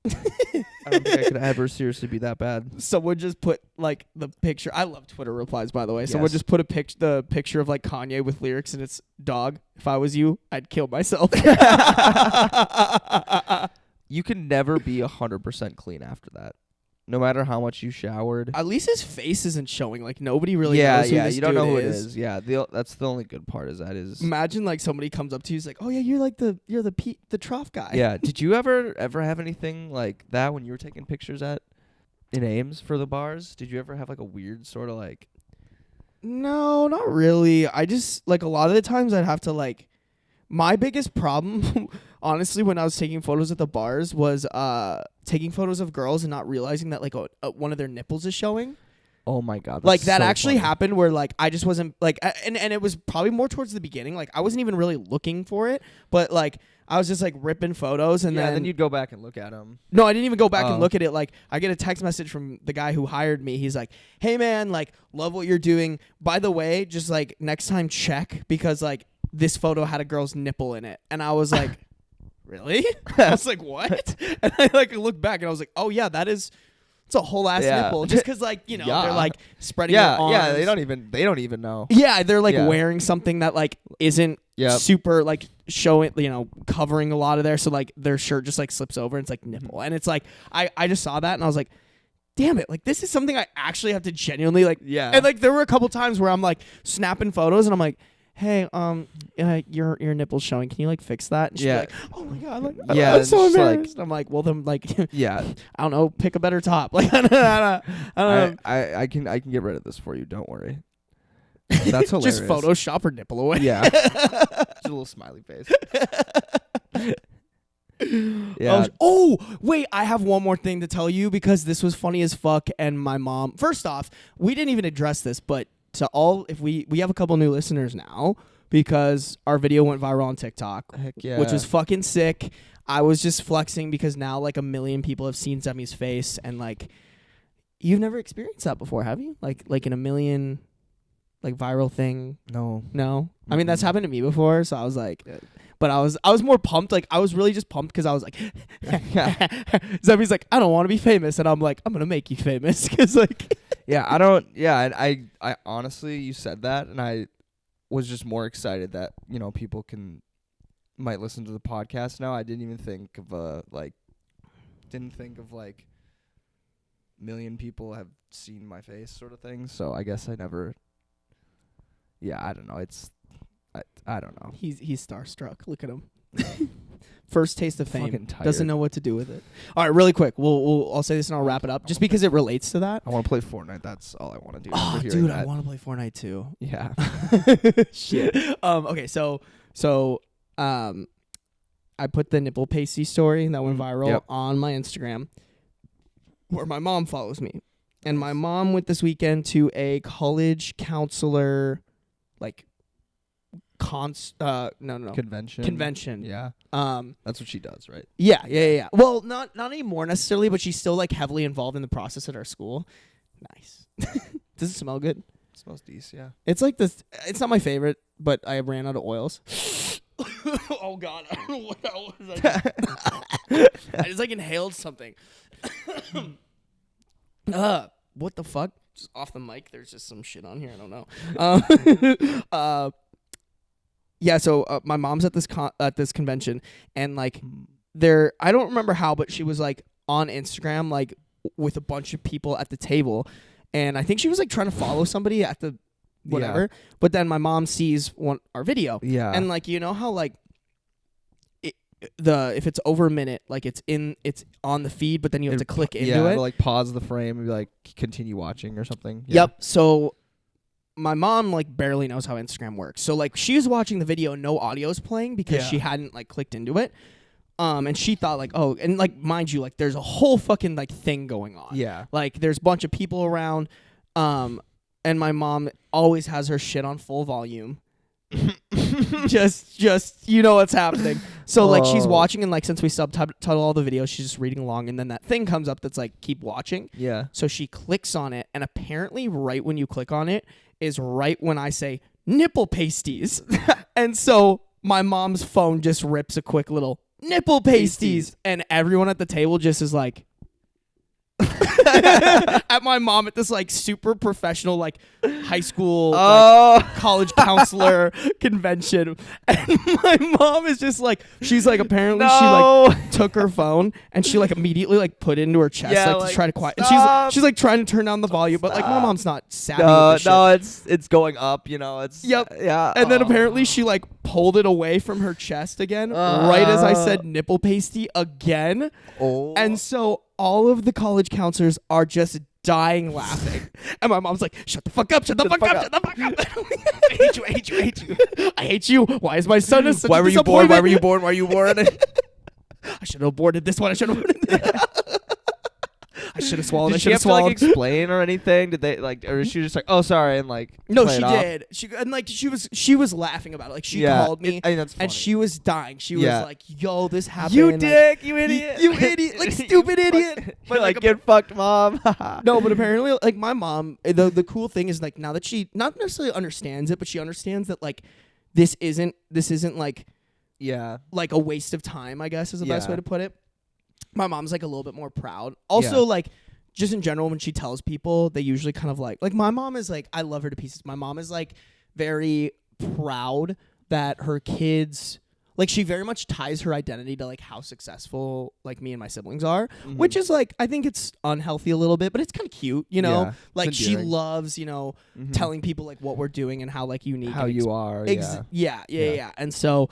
I don't think I could ever seriously be that bad. Someone just put like the picture. I love Twitter replies, by the way. Someone Yes. just put the picture of like Kanye with lyrics, and it's dog. If I was you, I'd kill myself. You can never be 100% clean after that. No matter how much you showered. At least his face isn't showing. Like nobody really knows who this you don't know dude who it is. Yeah, that's the only good part is that is. Imagine like somebody comes up to you, is like, "Oh yeah, you're the trough guy." Yeah. Did you ever have anything like that when you were taking pictures in Ames for the bars? Did you ever have like a weird sort of like? No, not really. I just like a lot of the times I'd have to like. My biggest problem, honestly, when I was taking photos at the bars was taking photos of girls and not realizing that like one of their nipples is showing. Oh my God. Like that so actually funny. happened where like I just wasn't like and it was probably more towards the beginning. Like I wasn't even really looking for it, but like I was just like ripping photos and then you'd go back and look at them. No, I didn't even go back Oh. and look at it. Like I get a text message from the guy who hired me. He's like, "Hey man, like love what you're doing. By the way, just like next time check because like this photo had a girl's nipple in it." And I was like, "Really?" I was like, "What?" And I like looked back and I was like, "Oh yeah, it's a whole ass Yeah. nipple." Just because like, you know, Yeah. they're like spreading their arms. Yeah, they don't even know. Yeah, they're like Yeah. wearing something that like isn't Yep. super like showing, you know, covering a lot of there. So like their shirt just like slips over and it's like nipple. And it's like I just saw that and I was like, damn it, like this is something I actually have to genuinely like. Yeah. And like there were a couple times where I'm like snapping photos and I'm like, "Hey, your nipple's showing. Can you like fix that?" And she'd be Yeah. like, "Oh my God, like Yeah, I'm so it's just, like- embarrassed." I'm like, "Well then, like Yeah. I don't know, pick a better top." Like I don't know. I can get rid of this for you. Don't worry. That's hilarious. Just Photoshop her nipple away. Yeah. Just a little smiley face. Yeah. Oh, wait, I have one more thing to tell you because this was funny as fuck. And my mom, first off, we didn't even address this, but to all, if we have a couple new listeners now because our video went viral on TikTok, Heck yeah. which was fucking sick. I was just flexing because now like 1 million people have seen Zemi's face and like, you've never experienced that before, have you? Like in 1 million, like viral thing. No. No, I mean that's happened to me before, so I was like, but I was more pumped. Like I was really just pumped because I was like, Zemi's like, "I don't want to be famous," and I'm like, "I'm gonna make you famous," because like, Yeah, I don't. Yeah, and I honestly, you said that, and I was just more excited that people might listen to the podcast now. I didn't even think of like million people have seen my face sort of thing. So I guess I never. Yeah, I don't know. I don't know. he's starstruck. Look at him. First taste of fame. Fucking tired. Doesn't know what to do with it. All right, really quick. I'll say this and I'll wrap it up, just because it relates to that. I want to play Fortnite. That's all I want to do. Oh, after hearing dude, that. I want to play Fortnite too. Yeah. Shit. Okay, so I put the nipple pasty story that went viral Yep. on my Instagram, where my mom follows me, and my mom went this weekend to a college counselor, like, convention. Yeah. Um. That's what she does, right? Yeah. Well, not anymore necessarily, but she's still like heavily involved in the process at our school. Nice. Does it smell good? It smells decent. Yeah. It's like this. It's not my favorite, but I ran out of oils. Oh God! I don't know what that was. I just like inhaled something. What the fuck? Just off the mic. There's just some shit on here. I don't know. Yeah. So my mom's at this convention, and like I don't remember how, but she was like on Instagram, like with a bunch of people at the table, and I think she was like trying to follow somebody at the whatever. Yeah. But then my mom sees our video. Yeah. And like, you know how like if it's over a minute, like it's on the feed, but then you have to click into it. To, like pause the frame and be like continue watching or something. Yeah. Yep. So my mom like barely knows how Instagram works. So like she was watching the video and no audio's playing because she hadn't like clicked into it. And she thought like, oh, and like mind you, like there's a whole fucking like thing going on. Yeah. Like there's a bunch of people around. And my mom always has her shit on full volume. just you know what's happening. So like she's Oh. watching, and like since we subtitle all the videos, she's just reading along, and then that thing comes up that's like keep watching. Yeah. So she clicks on it, and apparently right when you click on it is right when I say nipple pasties. And so my mom's phone just rips a quick little nipple pasties, and everyone at the table just is like at my mom at this like super professional like high school like, college counselor convention, and my mom is just like, she's like, apparently she like took her phone and she like immediately like put it into her chest, Yeah, like to like, try to quiet, and stop. she's like trying to turn down the volume, but like my Stop. mom's not savvy with this shit. it's going up, you know, it's Yep. yeah. And then apparently she like pulled it away from her chest again, right as I said nipple pasty again. And so all of the college counselors are just dying laughing. And my mom's like, shut the fuck up, shut the fuck up, shut the fuck up. I hate you, I hate you, I hate you. I hate you. Why is my son a such Why a were you born? Why were you disappointment? born? Why were you born? I should have aborted this one. I should have aborted that. I should have swallowed. I Did should she have have to like swallowed. explain or anything? Did they like, or she was just like, oh sorry, and like No, play she it off? did. She was laughing about it. Like she Yeah, called me, I think that's funny. and she was dying. She Yeah. was like, "Yo, this happened." You like, dick, you idiot, you idiot, like, stupid idiot. But But, like, like, get fucked, mom. No, but apparently, like my mom, the cool thing is like now that she not necessarily understands it, but she understands that like this isn't like yeah, a waste of time, I guess is the best Yeah. way to put it. My mom's like a little bit more proud. Also, Yeah. like just in general, when she tells people, they usually kind of like my mom is like, I love her to pieces. My mom is like very proud that her kids, like she very much ties her identity to like how successful like me and my siblings are, which is like, I think it's unhealthy a little bit, but it's kind of cute, you know? Yeah, Like it's she endearing. loves, you know, telling people like what we're doing and how like unique how and you are. yeah. And so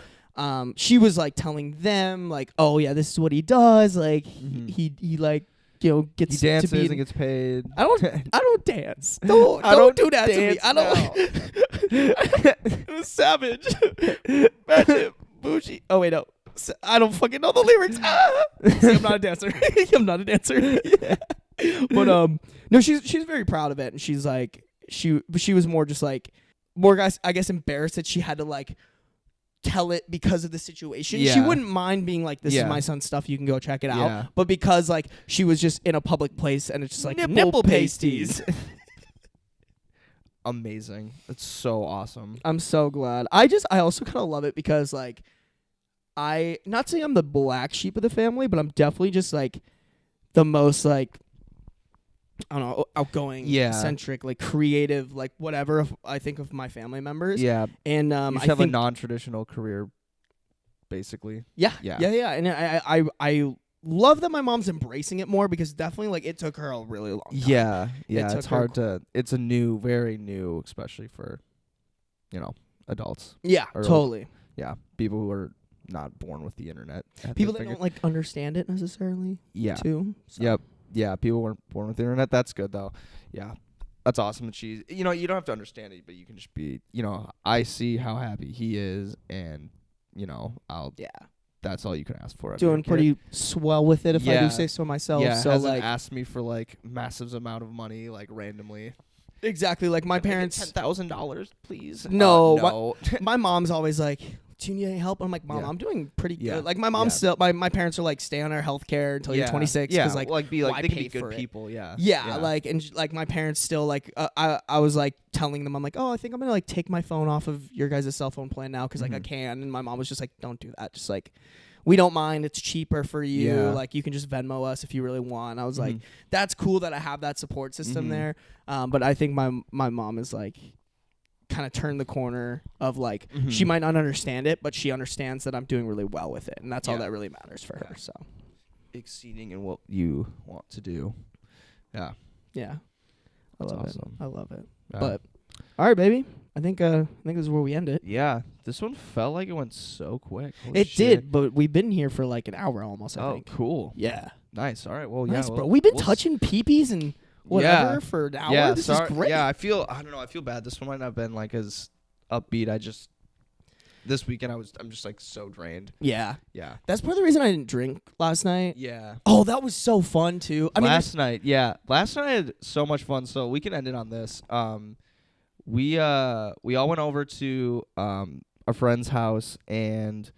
she was like telling them like, oh yeah, this is what he does. Like he like, you know, He gets dances to be and gets paid. I don't dance. Don't I don't do that to me. dance I don't. It was savage. Imagine bougie. Oh wait, no. I don't fucking know the lyrics. See, I'm not a dancer. I'm not a dancer. But no, she's very proud of it, and she's like she was more just like guys, I guess, embarrassed that she had to like tell it because of the situation. She Yeah. wouldn't mind being like, this Yeah. is my son's stuff, you can go check it out. Yeah. But because like she was just in a public place and it's just like nipple pasties. Amazing. It's so awesome. I'm so glad. I also kind of love it because like not saying I'm the black sheep of the family, but I'm definitely just like the most like, I don't know, outgoing, Yeah. eccentric, like creative, like whatever I think of my family members. Yeah. And You I should have a think non-traditional career, basically. yeah. And I love that my mom's embracing it more because definitely like it took her a really long time. Yeah. took It's her hard to. It's a new, very new, especially for, you know, adults. Yeah, Or, totally. Yeah, people who are not born with the internet. at their People that finger- don't like understand it necessarily Yeah. too. So. Yep. Yeah, people weren't born with the internet. That's good though. Yeah. That's awesome. And she's, you know, you don't have to understand it, but you can just be, you know, I see how happy he is, and, you know, Yeah. that's all you can ask for. Doing pretty swell with it if I Yeah. do say so myself. Yeah, so hasn't like asked me for like massive amount of money, like randomly. exactly like my parents. $10,000, please. No, no. My mom's always like, do you need any help? I'm like, Mom, Yeah. I'm doing pretty Yeah. good. Like my mom's Yeah. still my parents are like, stay on our health care until you're 26 Yeah, because like be like why they can pay be good for it? people. Yeah. Yeah, like and like my parents still like I was like telling them, I'm like, oh, I think I'm gonna like take my phone off of your guys' cell phone plan now because like I can, and my mom was just like, don't do that, just like we don't mind, it's cheaper for you, Yeah. like you can just Venmo us if you really want. I was like, that's cool that I have that support system there, but I think my mom is like kind of turned the corner of like she might not understand it, but she understands that I'm doing really well with it, and that's all Yeah. that really matters for her. So Exceeding in what you want to do. Yeah. yeah, I That's love awesome. it. I love it. Yeah. But all right, baby. I think this is where we end it. Yeah, this one felt like it went so quick. Holy It shit. did, but we've been here for like an hour almost. I Oh, think. cool. Yeah. Nice. All right. Well, Nice, yeah, bro. well, We've been we'll touching peepees and whatever Yeah. for an hour. Yeah, This sorry. is great. Yeah, I don't know. I feel bad. This one might not have been like as upbeat. This weekend I'm just like so drained. Yeah. Yeah. That's part of the reason I didn't drink last night. Yeah. Oh, that was so fun too. I mean, Last night I had so much fun. So we can end it on this. We all went over to our a friend's house, and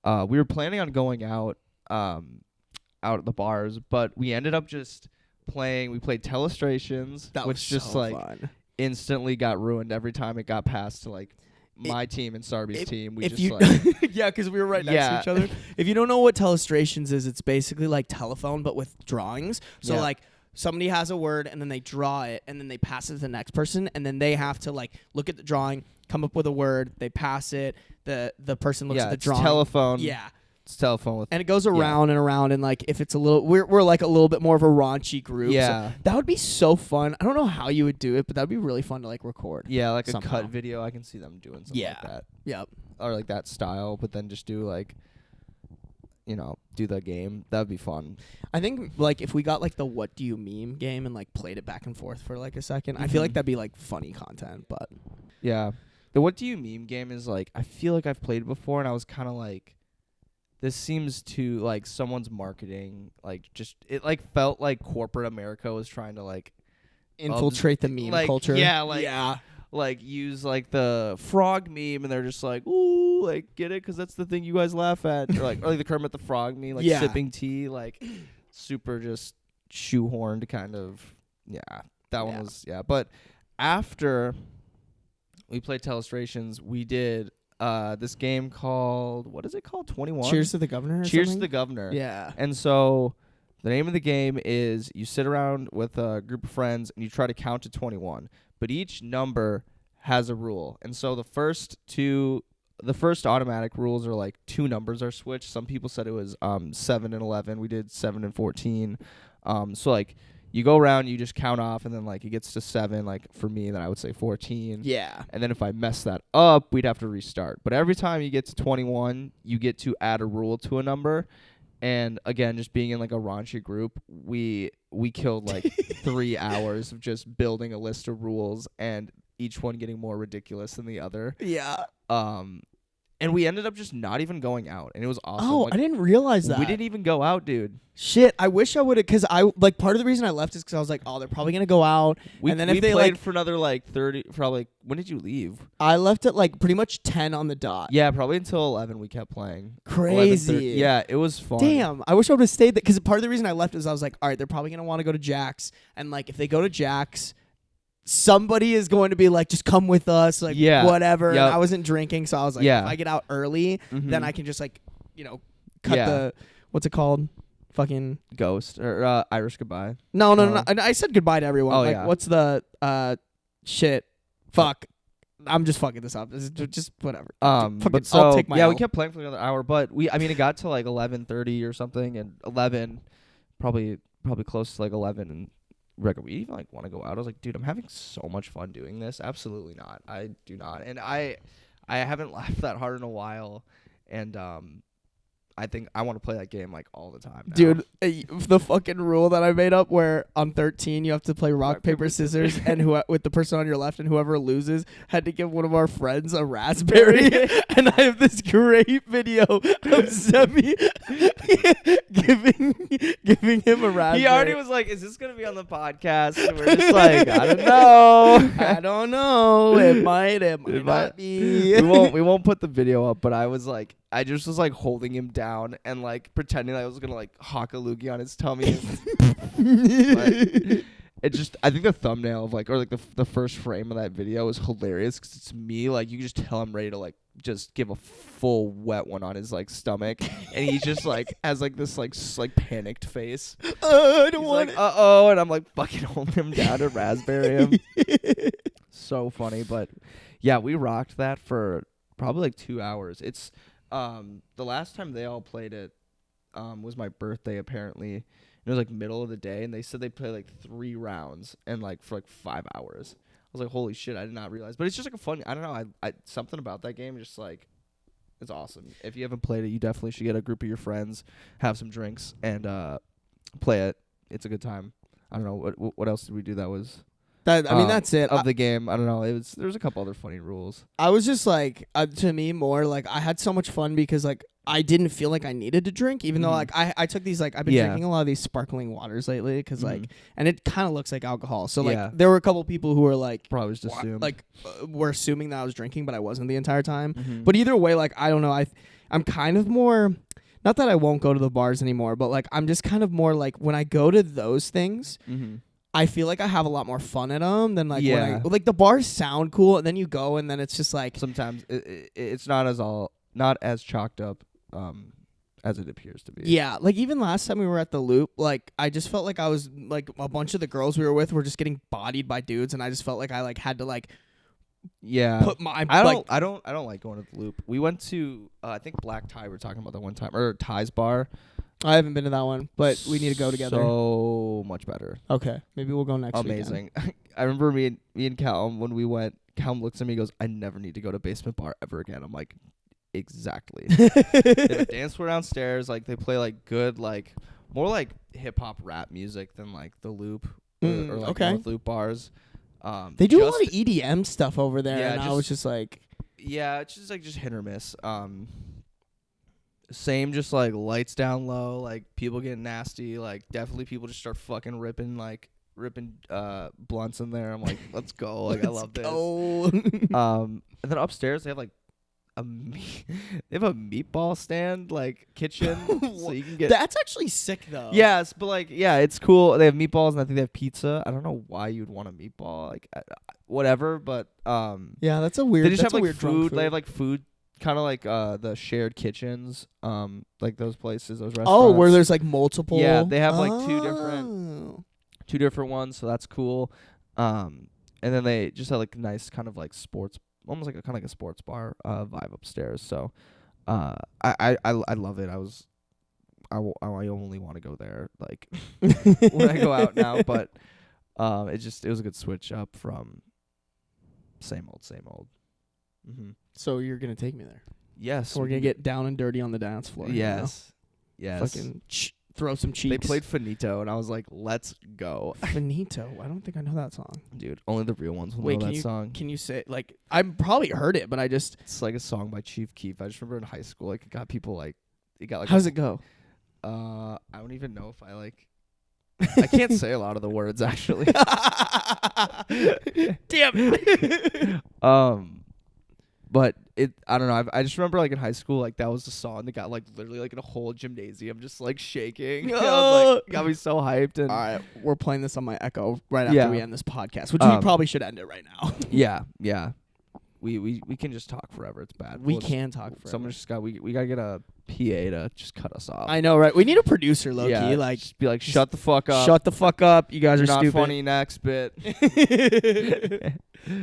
we were planning on going out at the bars, but we ended up just playing. We played Telestrations, That which was just so like fun. instantly got ruined every time it got passed to like my team and Sarby's team. We If just you, like yeah, because we were right next Yeah. to each other. If you don't know what Telestrations is, it's basically like telephone but with drawings. So Yeah. like somebody has a word and then they draw it and then they pass it to the next person and then they have to like look at the drawing, come up with a word, they pass it. The person looks at the it's drawing. telephone. Yeah. It's telephone with And it goes around and around, and like if it's a little, we're like a little bit more of a raunchy group. Yeah. So that would be so fun. I don't know how you would do it, but that'd be really fun to like record. yeah, like a somehow. cut video. I can see them doing something Yeah. like that. Yep. Or like that style, but then just do like, do the game. That would be fun. I think like if we got like the what do you meme game and like played it back and forth for like a second, I feel like Mhm. that'd be like funny content. But Yeah. The what do you meme game is like, I feel like I've played it before and I was kind of like, this seems to like someone's marketing, like just, it like felt like corporate America was trying to like infiltrate the meme like, culture. Yeah, like, yeah. like use like the frog meme and they're just like, ooh, like get it? Cause that's the thing you guys laugh at. Or like the Kermit the Frog meme, like Yeah. sipping tea, like super just shoehorned kind of. Yeah, that one Yeah. was, But after we played Telestrations, we did this game called, what is it called? 21? Cheers to the governor. Or Cheers to something? the Governor. Yeah. And so the name of the game is you sit around with a group of friends and you try to count to 21. But each number has a rule. And so the first automatic rules are like two numbers are switched. Some people said it was 7 and 11. We did 7 and 14. So like you go around, you just count off, and then like it gets to 7. Like for me, then I would say 14. Yeah. And then if I mess that up, we'd have to restart. But every time you get to 21, you get to add a rule to a number. And again, just being in like a raunchy group, we killed like 3 hours of just building a list of rules and each one getting more ridiculous than the other. Yeah. And we ended up just not even going out, and it was awesome. Oh, Like, I didn't realize that. we didn't even go out, dude. Shit, I wish I would have, because I like part of the reason I left is because I was like, oh, they're probably gonna go out, We, and then we if they played like, for another like 30, probably. When did you leave? I left at like pretty much 10 on the dot. Yeah, probably until 11. We kept playing. Crazy. 11:30. Yeah, it was fun. Damn, I wish I would have stayed there, because part of the reason I left is I was like, all right, they're probably gonna want to go to Jack's, and like if they go to Jack's, somebody is going to be like, just come with us, like Yeah. whatever. Yep. And I wasn't drinking, so I was like, Yeah. if I get out early, then Mhm. I can just like, cut Yeah. the what's it called, fucking. Ghost or Irish Goodbye. No. No. I said goodbye to everyone. Oh, like, yeah. what's the shit? Fuck. I'm just fucking this up. This is just whatever. But I'll so take my yeah, L. we kept playing for another hour, but it got to like 11:30 or something, and 11, probably close to like 11, and we're like, we even like want to go out. I was like, dude, I'm having so much fun doing this. Absolutely not. I do not, and I haven't laughed that hard in a while, and I think I want to play that game like all the time now. Dude, the fucking rule that I made up where on 13 you have to play rock, paper, scissors, and with the person on your left, and whoever loses had to give one of our friends a raspberry. And I have this great video of Zemi giving him a raspberry. He already was like, is this going to be on the podcast? And we're just like, I don't know. I don't know. It might might. not be. we won't put the video up, but I just was like holding him down and like pretending I was gonna like hawk a loogie on his tummy. I think the thumbnail of like, or like the first frame of that video was hilarious because it's me, like you can just tell I'm ready to like just give a full wet one on his like stomach, and he just like has like this like panicked face. I don't He's want like, uh-oh, and I'm like fucking holding him down to raspberry him. So funny, but yeah, we rocked that for probably like 2 hours. It's the last time they all played it was my birthday apparently. It was like middle of the day, and they said they played like 3 rounds and like for like 5 hours. I was like, holy shit, I did not realize. But it's just like a fun, I don't know, I something about that game just like, it's awesome. If you haven't played it, you definitely should get a group of your friends, have some drinks, and play it. It's a good time. I don't know what else did we do that was that's it. of the game. I don't know. There's a couple other funny rules. I was just like, to me more like I had so much fun because like I didn't feel like I needed to drink, even though like I took these like I've been Yeah. drinking a lot of these sparkling waters lately because like Mhm. and it kind of looks like alcohol. So like Yeah. there were a couple people who were like Probably just assumed. like were assuming that I was drinking, but I wasn't the entire time. Mhm. But either way, like I don't know, I'm kind of more. Not that I won't go to the bars anymore, but like I'm just kind of more like when I go to those things. Mhm. I feel like I have a lot more fun at them than like when Yeah. like the bars sound cool and then you go and then it's just like Sometimes it's not as chalked up as it appears to be. yeah, like even last time we were at the Loop, like I just felt like I was like a bunch of the girls we were with were just getting bodied by dudes and I just felt like I like had to like Yeah. put my I like don't like going to the Loop. We went to I think Black Tie we were talking about that one time, or Ty's bar. I haven't been to that one, but we need to go together. So much better. Okay, maybe we'll go next weekend. Amazing. I remember me and Callum when we went. Callum looks at me and goes, "I never need to go to basement bar ever again." I'm like, exactly. They have a dance floor downstairs. Like they play like good like more like hip hop rap music than like the Loop or like okay. North Loop bars. They do a lot of EDM stuff over there, Yeah, and I was just like, yeah, it's just like just hit or miss. Same, just like lights down low, like people getting nasty, like definitely people just start fucking ripping blunts in there. I'm like, let's go, like I love this. And then upstairs they have like they have a meatball stand like kitchen, so you can get. That's actually sick though. Yes, but like yeah, it's cool. They have meatballs and I think they have pizza. I don't know why you'd want a meatball, like whatever, but yeah, that's a weird. they just that's have a like weird drunk food. They have like food. Kind of like the shared kitchens, like those places, those restaurants. Oh, where there's like multiple. Yeah, they have like Oh. two different ones, so that's cool. And then they just have like nice kind of like sports, almost like kind of like a sports bar vibe upstairs. So, I love it. I only want to go there like when I go out now, but it was a good switch up from same old. Mm-hmm. So you're gonna take me there? Yes. We're gonna get down and dirty on the dance floor. Yes. You know? Yes. Fucking throw some cheeks. They played Finito, and I was like, let's go. Finito. I don't think I know that song. Dude, only the real ones will Wait, know can that song. Can you say like I've probably heard it, but I just It's like a song by Chief Keef. I just remember in high school, like it got people like it got like. how does it go? I don't even know if I like. I can't say a lot of the words actually. Damn it. But I don't know. I just remember like in high school, like that was the song that got like literally like in a whole gymnasium, just like shaking. I was like, got me so hyped. And All right, we're playing this on my Echo right after Yeah. we end this podcast, which we probably should end it right now. yeah. We can just talk forever. It's bad. We We'll just- can talk forever. Someone just got we gotta get a PA to just cut us off. I know, right? We need a producer, low yeah, key. Like, just be like, shut the fuck up. shut the fuck up. You guys You're are not stupid. funny. Next bit.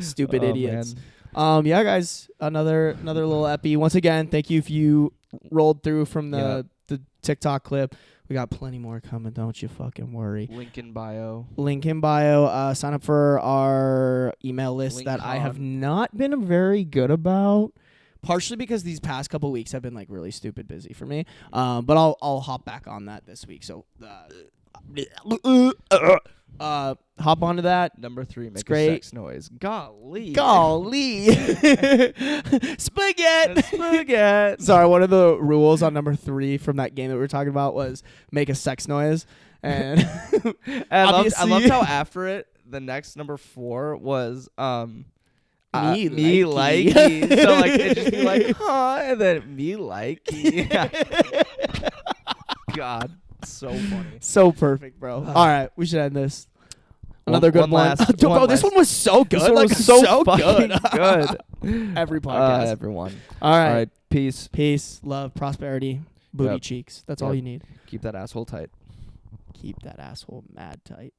Stupid Oh, idiots. man. Yeah, guys, another little epi. Once again, thank you if you rolled through from the TikTok clip. We got plenty more coming. Don't you fucking worry. Link in bio. Link in bio. Sign up for our email list Link that I have on. not been very good about. Partially because these past couple weeks have been like really stupid busy for me. But I'll hop back on that this week. So hop onto that. Number 3, make a great. sex noise. Golly. Golly. Spaghetti. Spaghetti. Sorry, one of the rules on number 3 from that game that we were talking about was make a sex noise. And I loved obviously- how after it, the next number 4 was Me me likey. likey. So like it just be like, huh, and then me likey. God, so funny. so perfect, bro. All right, we should end this. Another good one one. last- Bro, one this last- one was so good. This one like was so good. fucking good. Every podcast. Everyone. All right. All right. Peace. Peace, love, prosperity, booty Yep. cheeks. That's all Yep. you need. Keep that asshole tight. Keep that asshole mad tight.